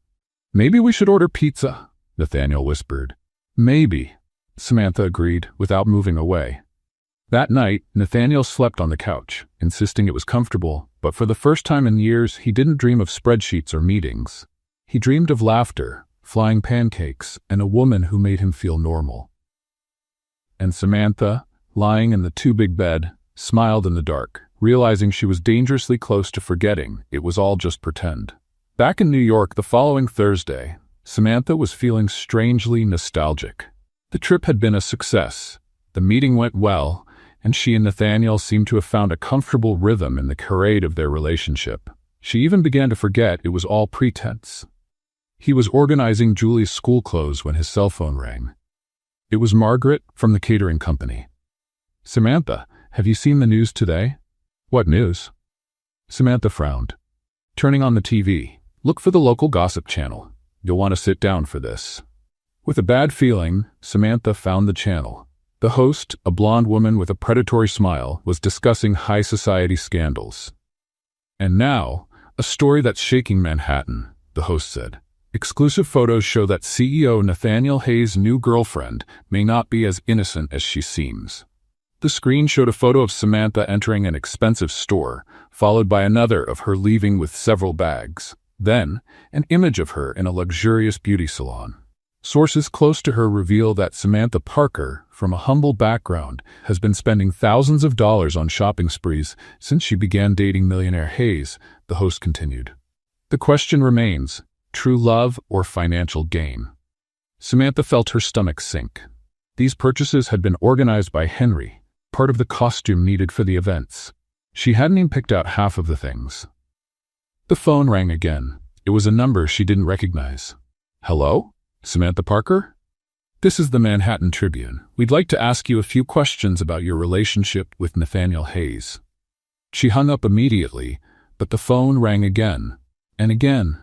Maybe we should order pizza, Nathaniel whispered. Maybe, Samantha agreed, without moving away. That night, Nathaniel slept on the couch, insisting it was comfortable, but for the first time in years, he didn't dream of spreadsheets or meetings. He dreamed of laughter, flying pancakes, and a woman who made him feel normal. And Samantha, lying in the too-big bed, smiled in the dark, realizing she was dangerously close to forgetting it was all just pretend. Back in New York the following Thursday, Samantha was feeling strangely nostalgic. The trip had been a success. The meeting went well, and she and Nathaniel seemed to have found a comfortable rhythm in the charade of their relationship. She even began to forget it was all pretense. He was organizing Julie's school clothes when his cell phone rang. It was Margaret from the catering company. "Samantha, have you seen the news today?" "What news?" Samantha frowned. Turning on the TV, "Look for the local gossip channel. You'll want to sit down for this." With a bad feeling, Samantha found the channel. The host, a blonde woman with a predatory smile, was discussing high society scandals. "And now, a story that's shaking Manhattan," the host said. "Exclusive photos show that CEO Nathaniel Hayes' new girlfriend may not be as innocent as she seems." The screen showed a photo of Samantha entering an expensive store, followed by another of her leaving with several bags. Then, an image of her in a luxurious beauty salon. Sources close to her reveal that Samantha Parker, from a humble background, has been spending thousands of dollars on shopping sprees since she began dating Millionaire Hayes, the host continued. The question remains, true love or financial gain? Samantha felt her stomach sink. These purchases had been organized by Henry, part of the costume needed for the events. She hadn't even picked out half of the things. The phone rang again. It was a number she didn't recognize. "Hello? Samantha Parker? This is the Manhattan Tribune. We'd like to ask you a few questions about your relationship with Nathaniel Hayes." She hung up immediately, but the phone rang again, and again.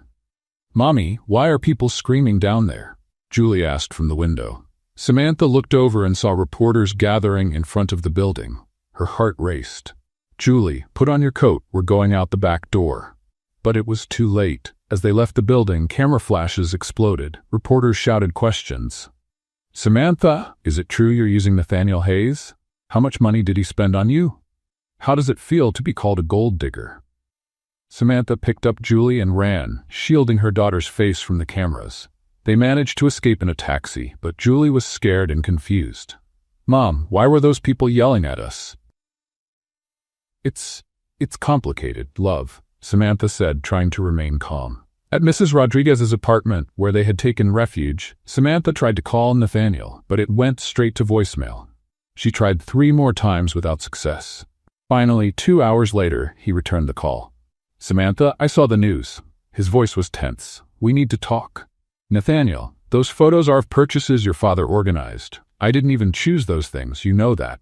"Mommy, why are people screaming down there?" Julie asked from the window. Samantha looked over and saw reporters gathering in front of the building. Her heart raced. "Julie, put on your coat, we're going out the back door." But it was too late. As they left the building, camera flashes exploded. Reporters shouted questions. "Samantha, is it true you're using Nathaniel Hayes? How much money did he spend on you? How does it feel to be called a gold digger?" Samantha picked up Julie and ran, shielding her daughter's face from the cameras. They managed to escape in a taxi, but Julie was scared and confused. "Mom, why were those people yelling at us?" It's complicated, love," Samantha said, trying to remain calm. At Mrs. Rodriguez's apartment, where they had taken refuge, Samantha tried to call Nathaniel, but it went straight to voicemail. She tried 3 more times without success. Finally, 2 hours later, he returned the call. "Samantha, I saw the news." His voice was tense. "We need to talk." "Nathaniel, those photos are of purchases your father organized. I didn't even choose those things, you know that."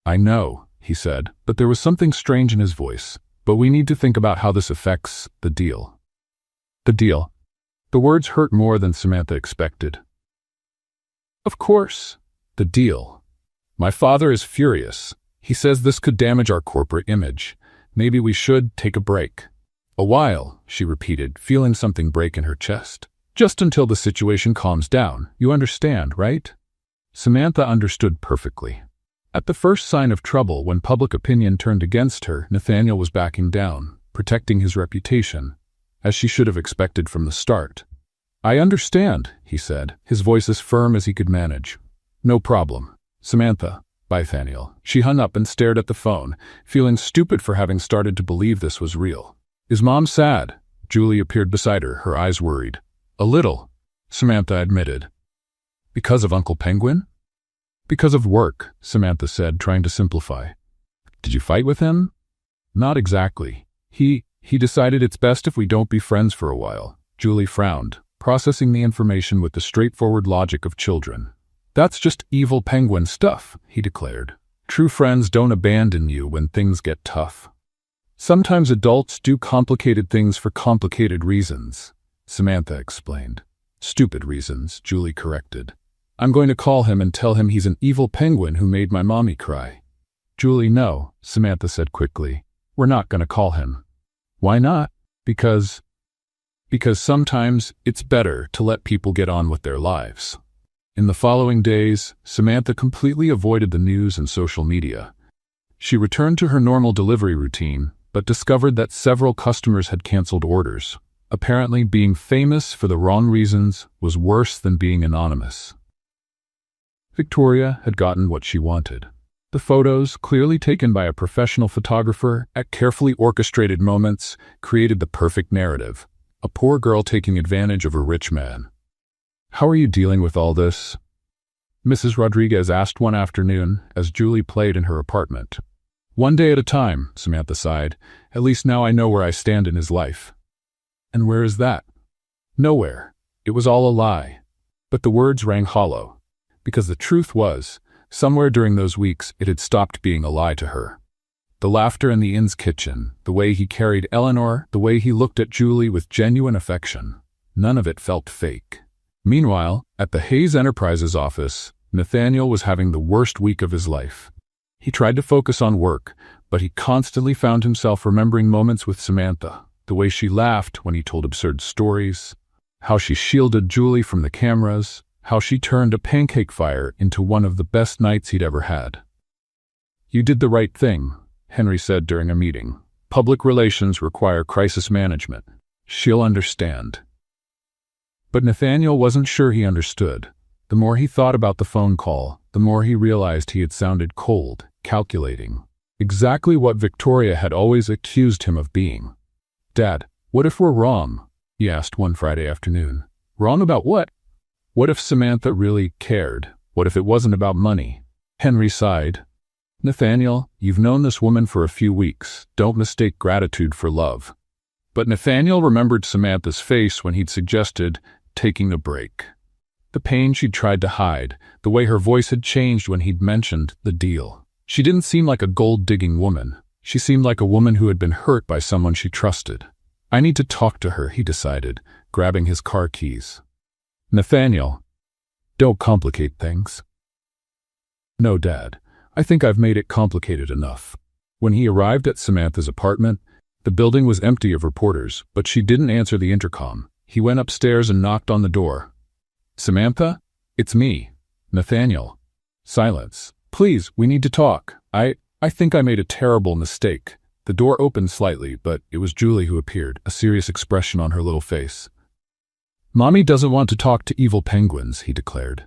"I know," he said, but there was something strange in his voice. "But we need to think about how this affects the deal." "The deal?" The words hurt more than Samantha expected. "Of course, the deal. My father is furious. He says this could damage our corporate image. Maybe we should take a break." "A while," she repeated, feeling something break in her chest. "Just until the situation calms down. You understand, right?" Samantha understood perfectly. At the first sign of trouble, when public opinion turned against her, Nathaniel was backing down, protecting his reputation, as she should have expected from the start. "I understand," he said, his voice as firm as he could manage. "No problem. Samantha, bye, Nathaniel." She hung up and stared at the phone, feeling stupid for having started to believe this was real. "Is Mom sad?" Julie appeared beside her eyes worried. "A little," Samantha admitted. "Because of Uncle Penguin?" "Because of work," Samantha said, trying to simplify. "Did you fight with him?" "Not exactly. He decided it's best if we don't be friends for a while." Julie frowned, processing the information with the straightforward logic of children. "That's just evil penguin stuff," he declared. "True friends don't abandon you when things get tough." "Sometimes adults do complicated things for complicated reasons," Samantha explained. "Stupid reasons," Julie corrected. "I'm going to call him and tell him he's an evil penguin who made my mommy cry." "Julie, no," Samantha said quickly. "We're not going to call him." "Why not?" Because sometimes it's better to let people get on with their lives." In the following days, Samantha completely avoided the news and social media. She returned to her normal delivery routine, but discovered that several customers had canceled orders. Apparently, being famous for the wrong reasons was worse than being anonymous. Victoria had gotten what she wanted. The photos, clearly taken by a professional photographer at carefully orchestrated moments, created the perfect narrative. A poor girl taking advantage of a rich man. "How are you dealing with all this?" Mrs. Rodriguez asked one afternoon as Julie played in her apartment. "One day at a time," Samantha sighed. "At least now I know where I stand in his life." "And where is that?" "Nowhere. It was all a lie. But the words rang hollow, because the truth was, somewhere during those weeks it had stopped being a lie to her. The laughter in the inn's kitchen, the way he carried Eleanor, the way he looked at Julie with genuine affection, none of it felt fake. Meanwhile, at the Hayes Enterprises office, Nathaniel was having the worst week of his life. He tried to focus on work, but he constantly found himself remembering moments with Samantha, the way she laughed when he told absurd stories, how she shielded Julie from the cameras, how she turned a pancake fire into one of the best nights he'd ever had. "You did the right thing," Henry said during a meeting. "Public relations require crisis management. She'll understand." But Nathaniel wasn't sure he understood. The more he thought about the phone call, the more he realized he had sounded cold, calculating. Exactly what Victoria had always accused him of being. "Dad, what if we're wrong?" he asked one Friday afternoon. "Wrong about what?" "What if Samantha really cared? What if it wasn't about money?" Henry sighed. "Nathaniel, you've known this woman for a few weeks. Don't mistake gratitude for love." But Nathaniel remembered Samantha's face when he'd suggested taking a break. The pain she'd tried to hide, the way her voice had changed when he'd mentioned the deal. She didn't seem like a gold-digging woman. She seemed like a woman who had been hurt by someone she trusted. "I need to talk to her," he decided, grabbing his car keys. "Nathaniel, don't complicate things." "No, Dad. I think I've made it complicated enough." When he arrived at Samantha's apartment, the building was empty of reporters, but she didn't answer the intercom. He went upstairs and knocked on the door. "Samantha? It's me, Nathaniel." Silence. "Please, we need to talk. I think I made a terrible mistake." The door opened slightly, but it was Julie who appeared, a serious expression on her little face. "Mommy doesn't want to talk to evil penguins," he declared.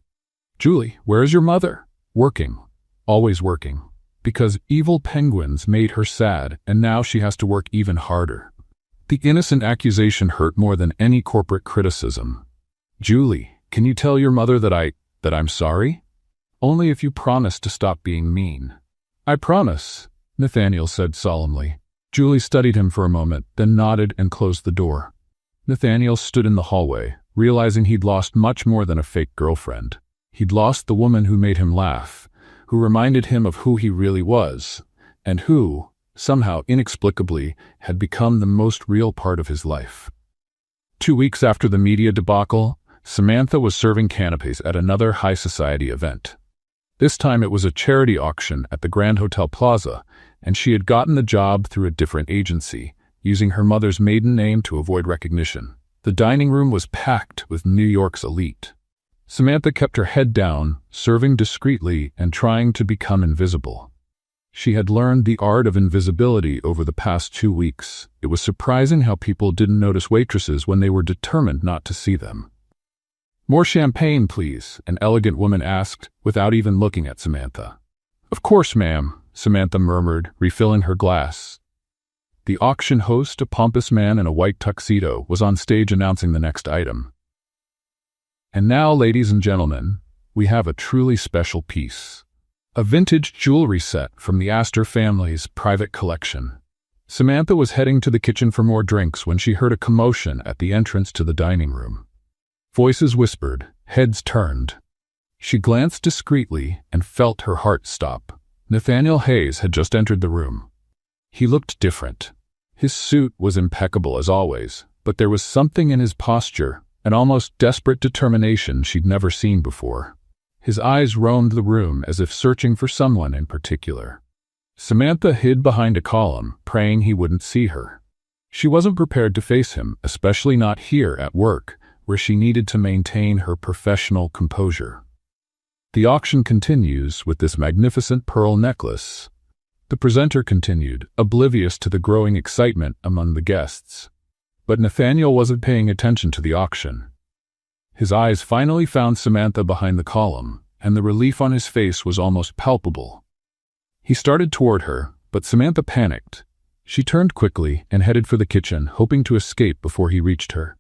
"Julie, where is your mother?" "Working. Always working. Because evil penguins made her sad, and now she has to work even harder." The innocent accusation hurt more than any corporate criticism. "Julie, can you tell your mother that I'm sorry? Only if you promise to stop being mean." "I promise," Nathaniel said solemnly. Julie studied him for a moment, then nodded and closed the door. Nathaniel stood in the hallway, realizing he'd lost much more than a fake girlfriend. He'd lost the woman who made him laugh, who reminded him of who he really was, and who, somehow inexplicably, had become the most real part of his life. 2 weeks after the media debacle, Samantha was serving canapes at another high society event. This time it was a charity auction at the Grand Hotel Plaza, and she had gotten the job through a different agency, using her mother's maiden name to avoid recognition. The dining room was packed with New York's elite. Samantha kept her head down, serving discreetly and trying to become invisible. She had learned the art of invisibility over the past 2 weeks. It was surprising how people didn't notice waitresses when they were determined not to see them. "More champagne, please," an elegant woman asked, without even looking at Samantha. "Of course, ma'am," Samantha murmured, refilling her glass. The auction host, a pompous man in a white tuxedo, was on stage announcing the next item. "And now, ladies and gentlemen, we have a truly special piece. A vintage jewelry set from the Astor family's private collection." Samantha was heading to the kitchen for more drinks when she heard a commotion at the entrance to the dining room. Voices whispered, heads turned. She glanced discreetly and felt her heart stop. Nathaniel Hayes had just entered the room. He looked different. His suit was impeccable as always, but there was something in his posture, an almost desperate determination she'd never seen before. His eyes roamed the room as if searching for someone in particular. Samantha hid behind a column, praying he wouldn't see her. She wasn't prepared to face him, especially not here at work, where she needed to maintain her professional composure. "The auction continues with this magnificent pearl necklace," the presenter continued, oblivious to the growing excitement among the guests. But Nathaniel wasn't paying attention to the auction. His eyes finally found Samantha behind the column, and the relief on his face was almost palpable. He started toward her, but Samantha panicked. She turned quickly and headed for the kitchen, hoping to escape before he reached her.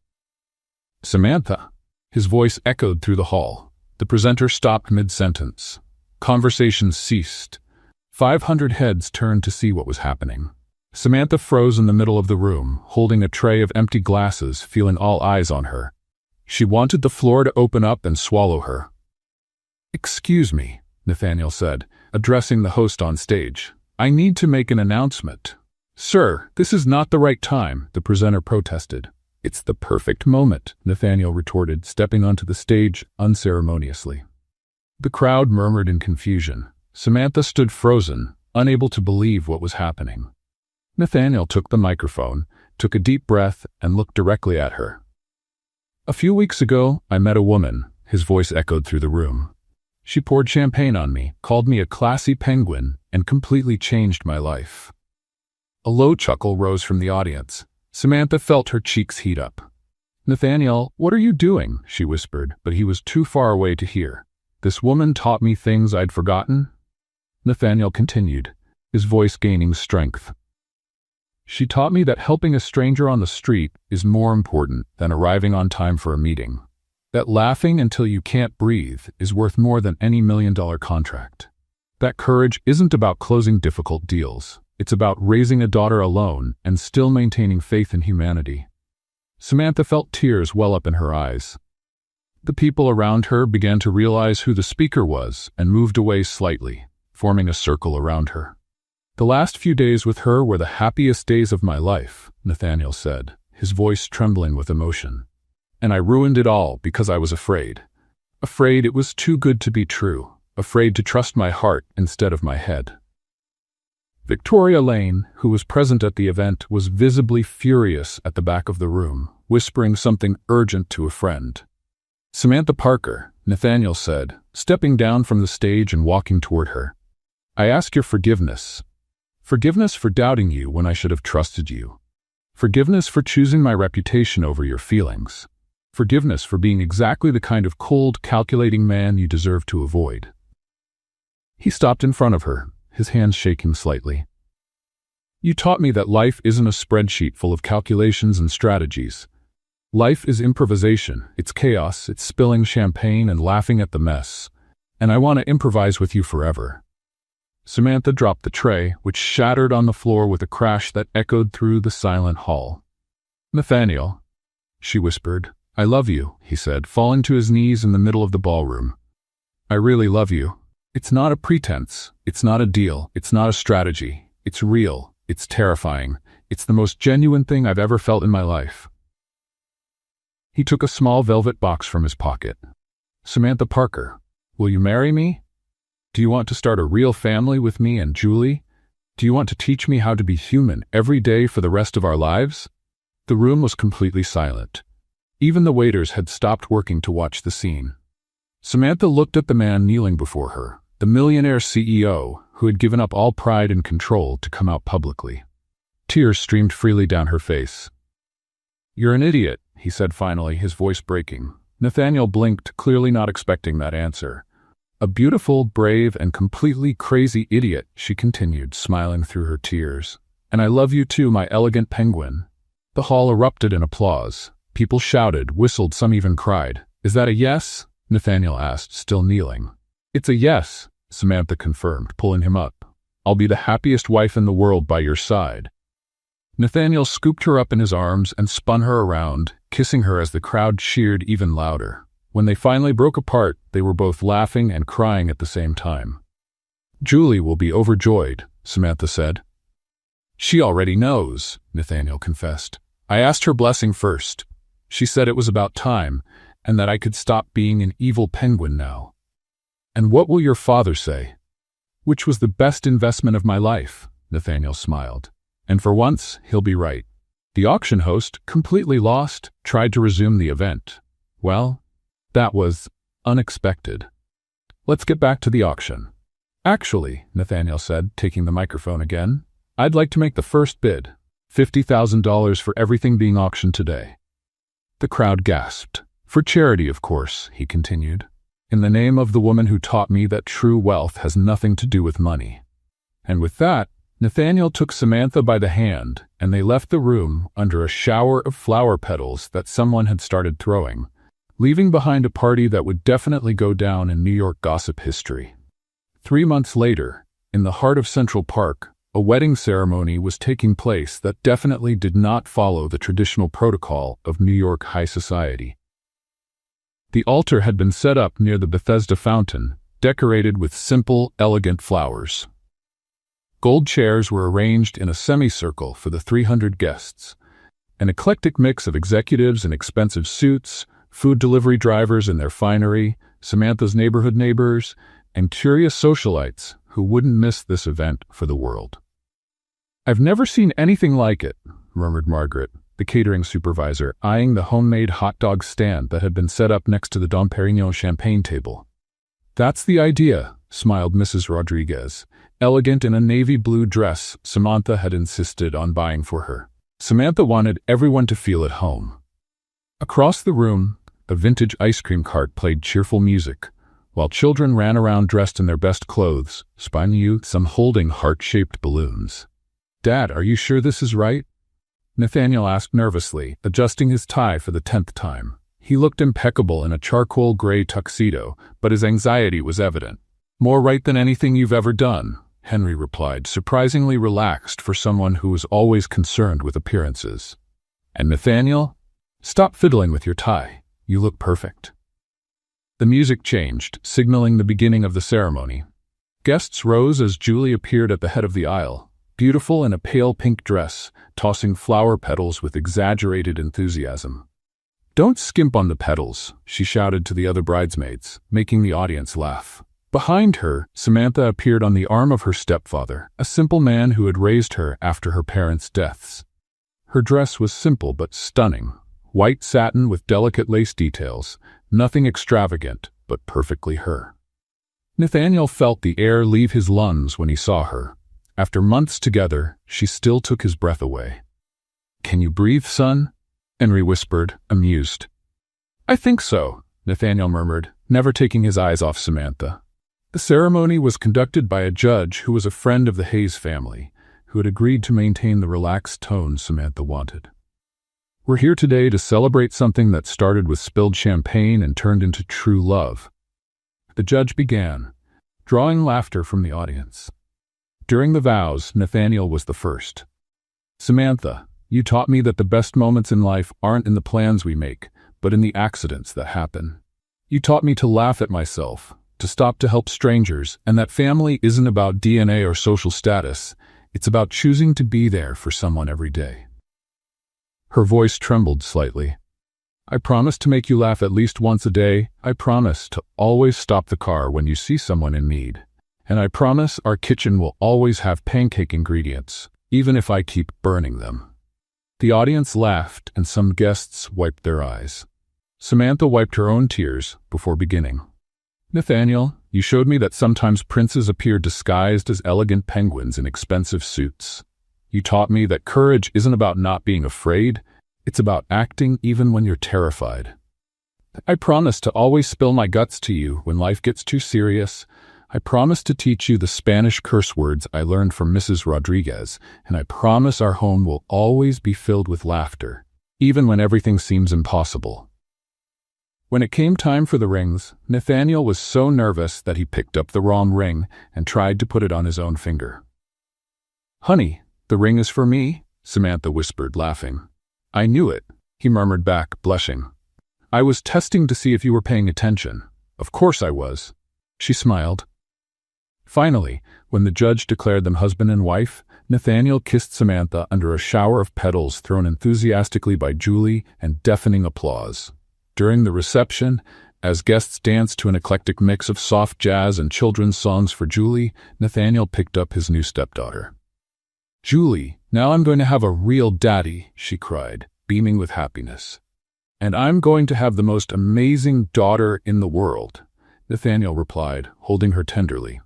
"Samantha!" His voice echoed through the hall. The presenter stopped mid-sentence. Conversations ceased. 500 heads turned to see what was happening. Samantha froze in the middle of the room, holding a tray of empty glasses, feeling all eyes on her. She wanted the floor to open up and swallow her. "Excuse me," Nathaniel said, addressing the host on stage. "I need to make an announcement." "Sir, this is not the right time," the presenter protested. "It's the perfect moment," Nathaniel retorted, stepping onto the stage unceremoniously. The crowd murmured in confusion. Samantha stood frozen, unable to believe what was happening. Nathaniel took the microphone, took a deep breath, and looked directly at her. "A few weeks ago, I met a woman," his voice echoed through the room. "She poured champagne on me, called me a classy penguin, and completely changed my life." A low chuckle rose from the audience. Samantha felt her cheeks heat up. "Nathaniel, what are you doing?" she whispered, but he was too far away to hear. "This woman taught me things I'd forgotten." Nathaniel continued, his voice gaining strength. "She taught me that helping a stranger on the street is more important than arriving on time for a meeting. That laughing until you can't breathe is worth more than any $1 million contract. That courage isn't about closing difficult deals. It's about raising a daughter alone and still maintaining faith in humanity." Samantha felt tears well up in her eyes. The people around her began to realize who the speaker was and moved away slightly, forming a circle around her. "The last few days with her were the happiest days of my life," Nathaniel said, his voice trembling with emotion. "And I ruined it all because I was afraid. Afraid it was too good to be true. Afraid to trust my heart instead of my head." Victoria Lane, who was present at the event, was visibly furious at the back of the room, whispering something urgent to a friend. "Samantha Parker," Nathaniel said, stepping down from the stage and walking toward her. "I ask your forgiveness. Forgiveness for doubting you when I should have trusted you. Forgiveness for choosing my reputation over your feelings. Forgiveness for being exactly the kind of cold, calculating man you deserve to avoid." He stopped in front of her, his hands shaking slightly. "You taught me that life isn't a spreadsheet full of calculations and strategies. Life is improvisation, it's chaos, it's spilling champagne and laughing at the mess. And I want to improvise with you forever." Samantha dropped the tray, which shattered on the floor with a crash that echoed through the silent hall. "Nathaniel," she whispered. "I love you," he said, falling to his knees in the middle of the ballroom. "I really love you. It's not a pretense, it's not a deal, it's not a strategy. It's real, it's terrifying, it's the most genuine thing I've ever felt in my life." He took a small velvet box from his pocket. "Samantha Parker, will you marry me? Do you want to start a real family with me and Julie? Do you want to teach me how to be human every day for the rest of our lives?" The room was completely silent. Even the waiters had stopped working to watch the scene. Samantha looked at the man kneeling before her, the Millionaire CEO who had given up all pride and control to come out publicly. Tears streamed freely down her face. "You're an idiot," he said finally, his voice breaking. Nathaniel blinked, clearly not expecting that answer. "A beautiful, brave, and completely crazy idiot," she continued, smiling through her tears. "And I love you too, my elegant penguin." The hall erupted in applause. People shouted, whistled, some even cried. "Is that a yes?" Nathaniel asked, still kneeling. "It's a yes," Samantha confirmed, pulling him up. "I'll be the happiest wife in the world by your side." Nathaniel scooped her up in his arms and spun her around, kissing her as the crowd cheered even louder. When they finally broke apart, they were both laughing and crying at the same time. "Julie will be overjoyed," Samantha said. "She already knows," Nathaniel confessed. "I asked her blessing first. She said it was about time, and that I could stop being an evil penguin now." "And what will your father say?" "Which was the best investment of my life," Nathaniel smiled. "And for once, he'll be right." The auction host, completely lost, tried to resume the event. "Well, that was unexpected. Let's get back to the auction." "Actually," Nathaniel said, taking the microphone again, "I'd like to make the first bid. $50,000 for everything being auctioned today." The crowd gasped. "For charity, of course," he continued. "In the name of the woman who taught me that true wealth has nothing to do with money." And with that, Nathaniel took Samantha by the hand, and they left the room under a shower of flower petals that someone had started throwing, leaving behind a party that would definitely go down in New York gossip history. 3 months later, in the heart of Central Park, a wedding ceremony was taking place that definitely did not follow the traditional protocol of New York high society. The altar had been set up near the Bethesda fountain, decorated with simple, elegant flowers. Gold chairs were arranged in a semicircle for the 300 guests. An eclectic mix of executives in expensive suits, food delivery drivers in their finery, Samantha's neighborhood neighbors, and curious socialites who wouldn't miss this event for the world. "I've never seen anything like it," murmured Margaret, the catering supervisor, eyeing the homemade hot dog stand that had been set up next to the Dom Perignon champagne table. "That's the idea," smiled Mrs. Rodriguez, elegant in a navy blue dress Samantha had insisted on buying for her. Samantha wanted everyone to feel at home. Across the room, a vintage ice cream cart played cheerful music, while children ran around dressed in their best clothes, some holding heart-shaped balloons. "Dad, are you sure this is right?" Nathaniel asked nervously, adjusting his tie for the 10th time. He looked impeccable in a charcoal gray tuxedo, but his anxiety was evident. "More right than anything you've ever done," Henry replied, surprisingly relaxed for someone who was always concerned with appearances. "And Nathaniel, stop fiddling with your tie. You look perfect." The music changed, signaling the beginning of the ceremony. Guests rose as Julie appeared at the head of the aisle, beautiful in a pale pink dress, tossing flower petals with exaggerated enthusiasm. "Don't skimp on the petals," she shouted to the other bridesmaids, making the audience laugh. Behind her, Samantha appeared on the arm of her stepfather, a simple man who had raised her after her parents' deaths. Her dress was simple but stunning, white satin with delicate lace details, nothing extravagant, but perfectly her. Nathaniel felt the air leave his lungs when he saw her. After months together, she still took his breath away. "Can you breathe, son?" Henry whispered, amused. "I think so," Nathaniel murmured, never taking his eyes off Samantha. The ceremony was conducted by a judge who was a friend of the Hayes family, who had agreed to maintain the relaxed tone Samantha wanted. "We're here today to celebrate something that started with spilled champagne and turned into true love." The judge began, drawing laughter from the audience. During the vows, Nathaniel was the first. "Samantha, you taught me that the best moments in life aren't in the plans we make, but in the accidents that happen. You taught me to laugh at myself, to stop to help strangers, and that family isn't about DNA or social status. It's about choosing to be there for someone every day." Her voice trembled slightly. "I promise to make you laugh at least once a day. I promise to always stop the car when you see someone in need. And I promise our kitchen will always have pancake ingredients, even if I keep burning them." The audience laughed and some guests wiped their eyes. Samantha wiped her own tears before beginning. "Nathaniel, you showed me that sometimes princes appear disguised as elegant penguins in expensive suits. You taught me that courage isn't about not being afraid, it's about acting even when you're terrified. I promise to always spill my guts to you when life gets too serious. I promise to teach you the Spanish curse words I learned from Mrs. Rodriguez, and I promise our home will always be filled with laughter, even when everything seems impossible." When it came time for the rings, Nathaniel was so nervous that he picked up the wrong ring and tried to put it on his own finger. "Honey, the ring is for me," Samantha whispered, laughing. "I knew it," he murmured back, blushing. "I was testing to see if you were paying attention." "Of course I was." She smiled. Finally, when the judge declared them husband and wife, Nathaniel kissed Samantha under a shower of petals thrown enthusiastically by Julie and deafening applause. During the reception, as guests danced to an eclectic mix of soft jazz and children's songs for Julie, Nathaniel picked up his new stepdaughter. "Julie, now I'm going to have a real daddy," she cried, beaming with happiness. "And I'm going to have the most amazing daughter in the world," Nathaniel replied, holding her tenderly.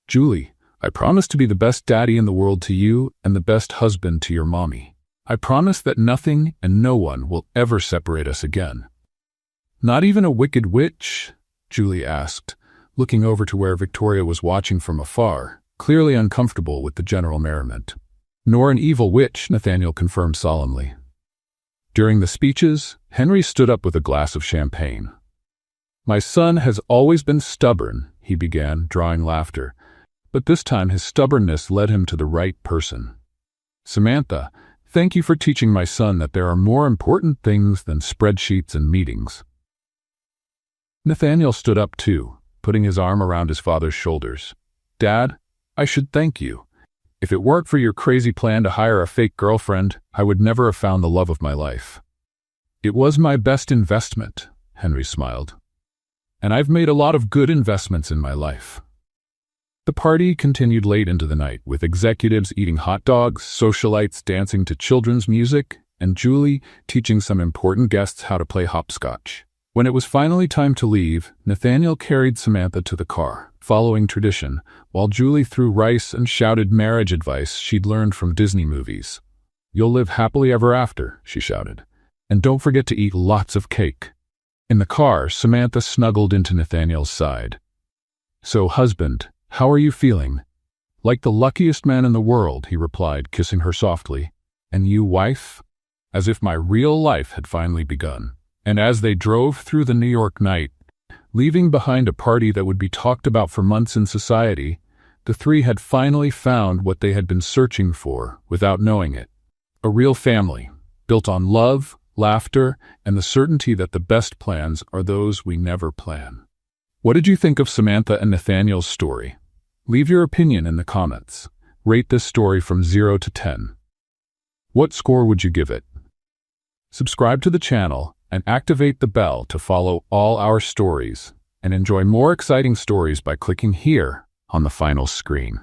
"Julie, I promise to be the best daddy in the world to you and the best husband to your mommy. I promise that nothing and no one will ever separate us again." "Not even a wicked witch?" Julie asked, looking over to where Victoria was watching from afar, clearly uncomfortable with the general merriment. "Nor an evil witch," Nathaniel confirmed solemnly. During the speeches, Henry stood up with a glass of champagne. "My son has always been stubborn," he began, drawing laughter, but this time his stubbornness led him to the right person. "Samantha, thank you for teaching my son that there are more important things than spreadsheets and meetings." Nathaniel stood up too, putting his arm around his father's shoulders. "Dad, I should thank you. If it weren't for your crazy plan to hire a fake girlfriend, I would never have found the love of my life." "It was my best investment," Henry smiled. "And I've made a lot of good investments in my life." The party continued late into the night, with executives eating hot dogs, socialites dancing to children's music, and Julie teaching some important guests how to play hopscotch. When it was finally time to leave, Nathaniel carried Samantha to the car, following tradition, while Julie threw rice and shouted marriage advice she'd learned from Disney movies. "You'll live happily ever after," she shouted. "And don't forget to eat lots of cake." In the car, Samantha snuggled into Nathaniel's side. "So, husband, how are you feeling?" "Like the luckiest man in the world," he replied, kissing her softly. "And you, wife?" As if my real life had finally begun. And as they drove through the New York night, leaving behind a party that would be talked about for months in society, the three had finally found what they had been searching for without knowing it. A real family, built on love, laughter, and the certainty that the best plans are those we never plan. What did you think of Samantha and Nathaniel's story? Leave your opinion in the comments. Rate this story from 0 to 10. What score would you give it? Subscribe to the channel and activate the bell to follow all our stories, and enjoy more exciting stories by clicking here on the final screen.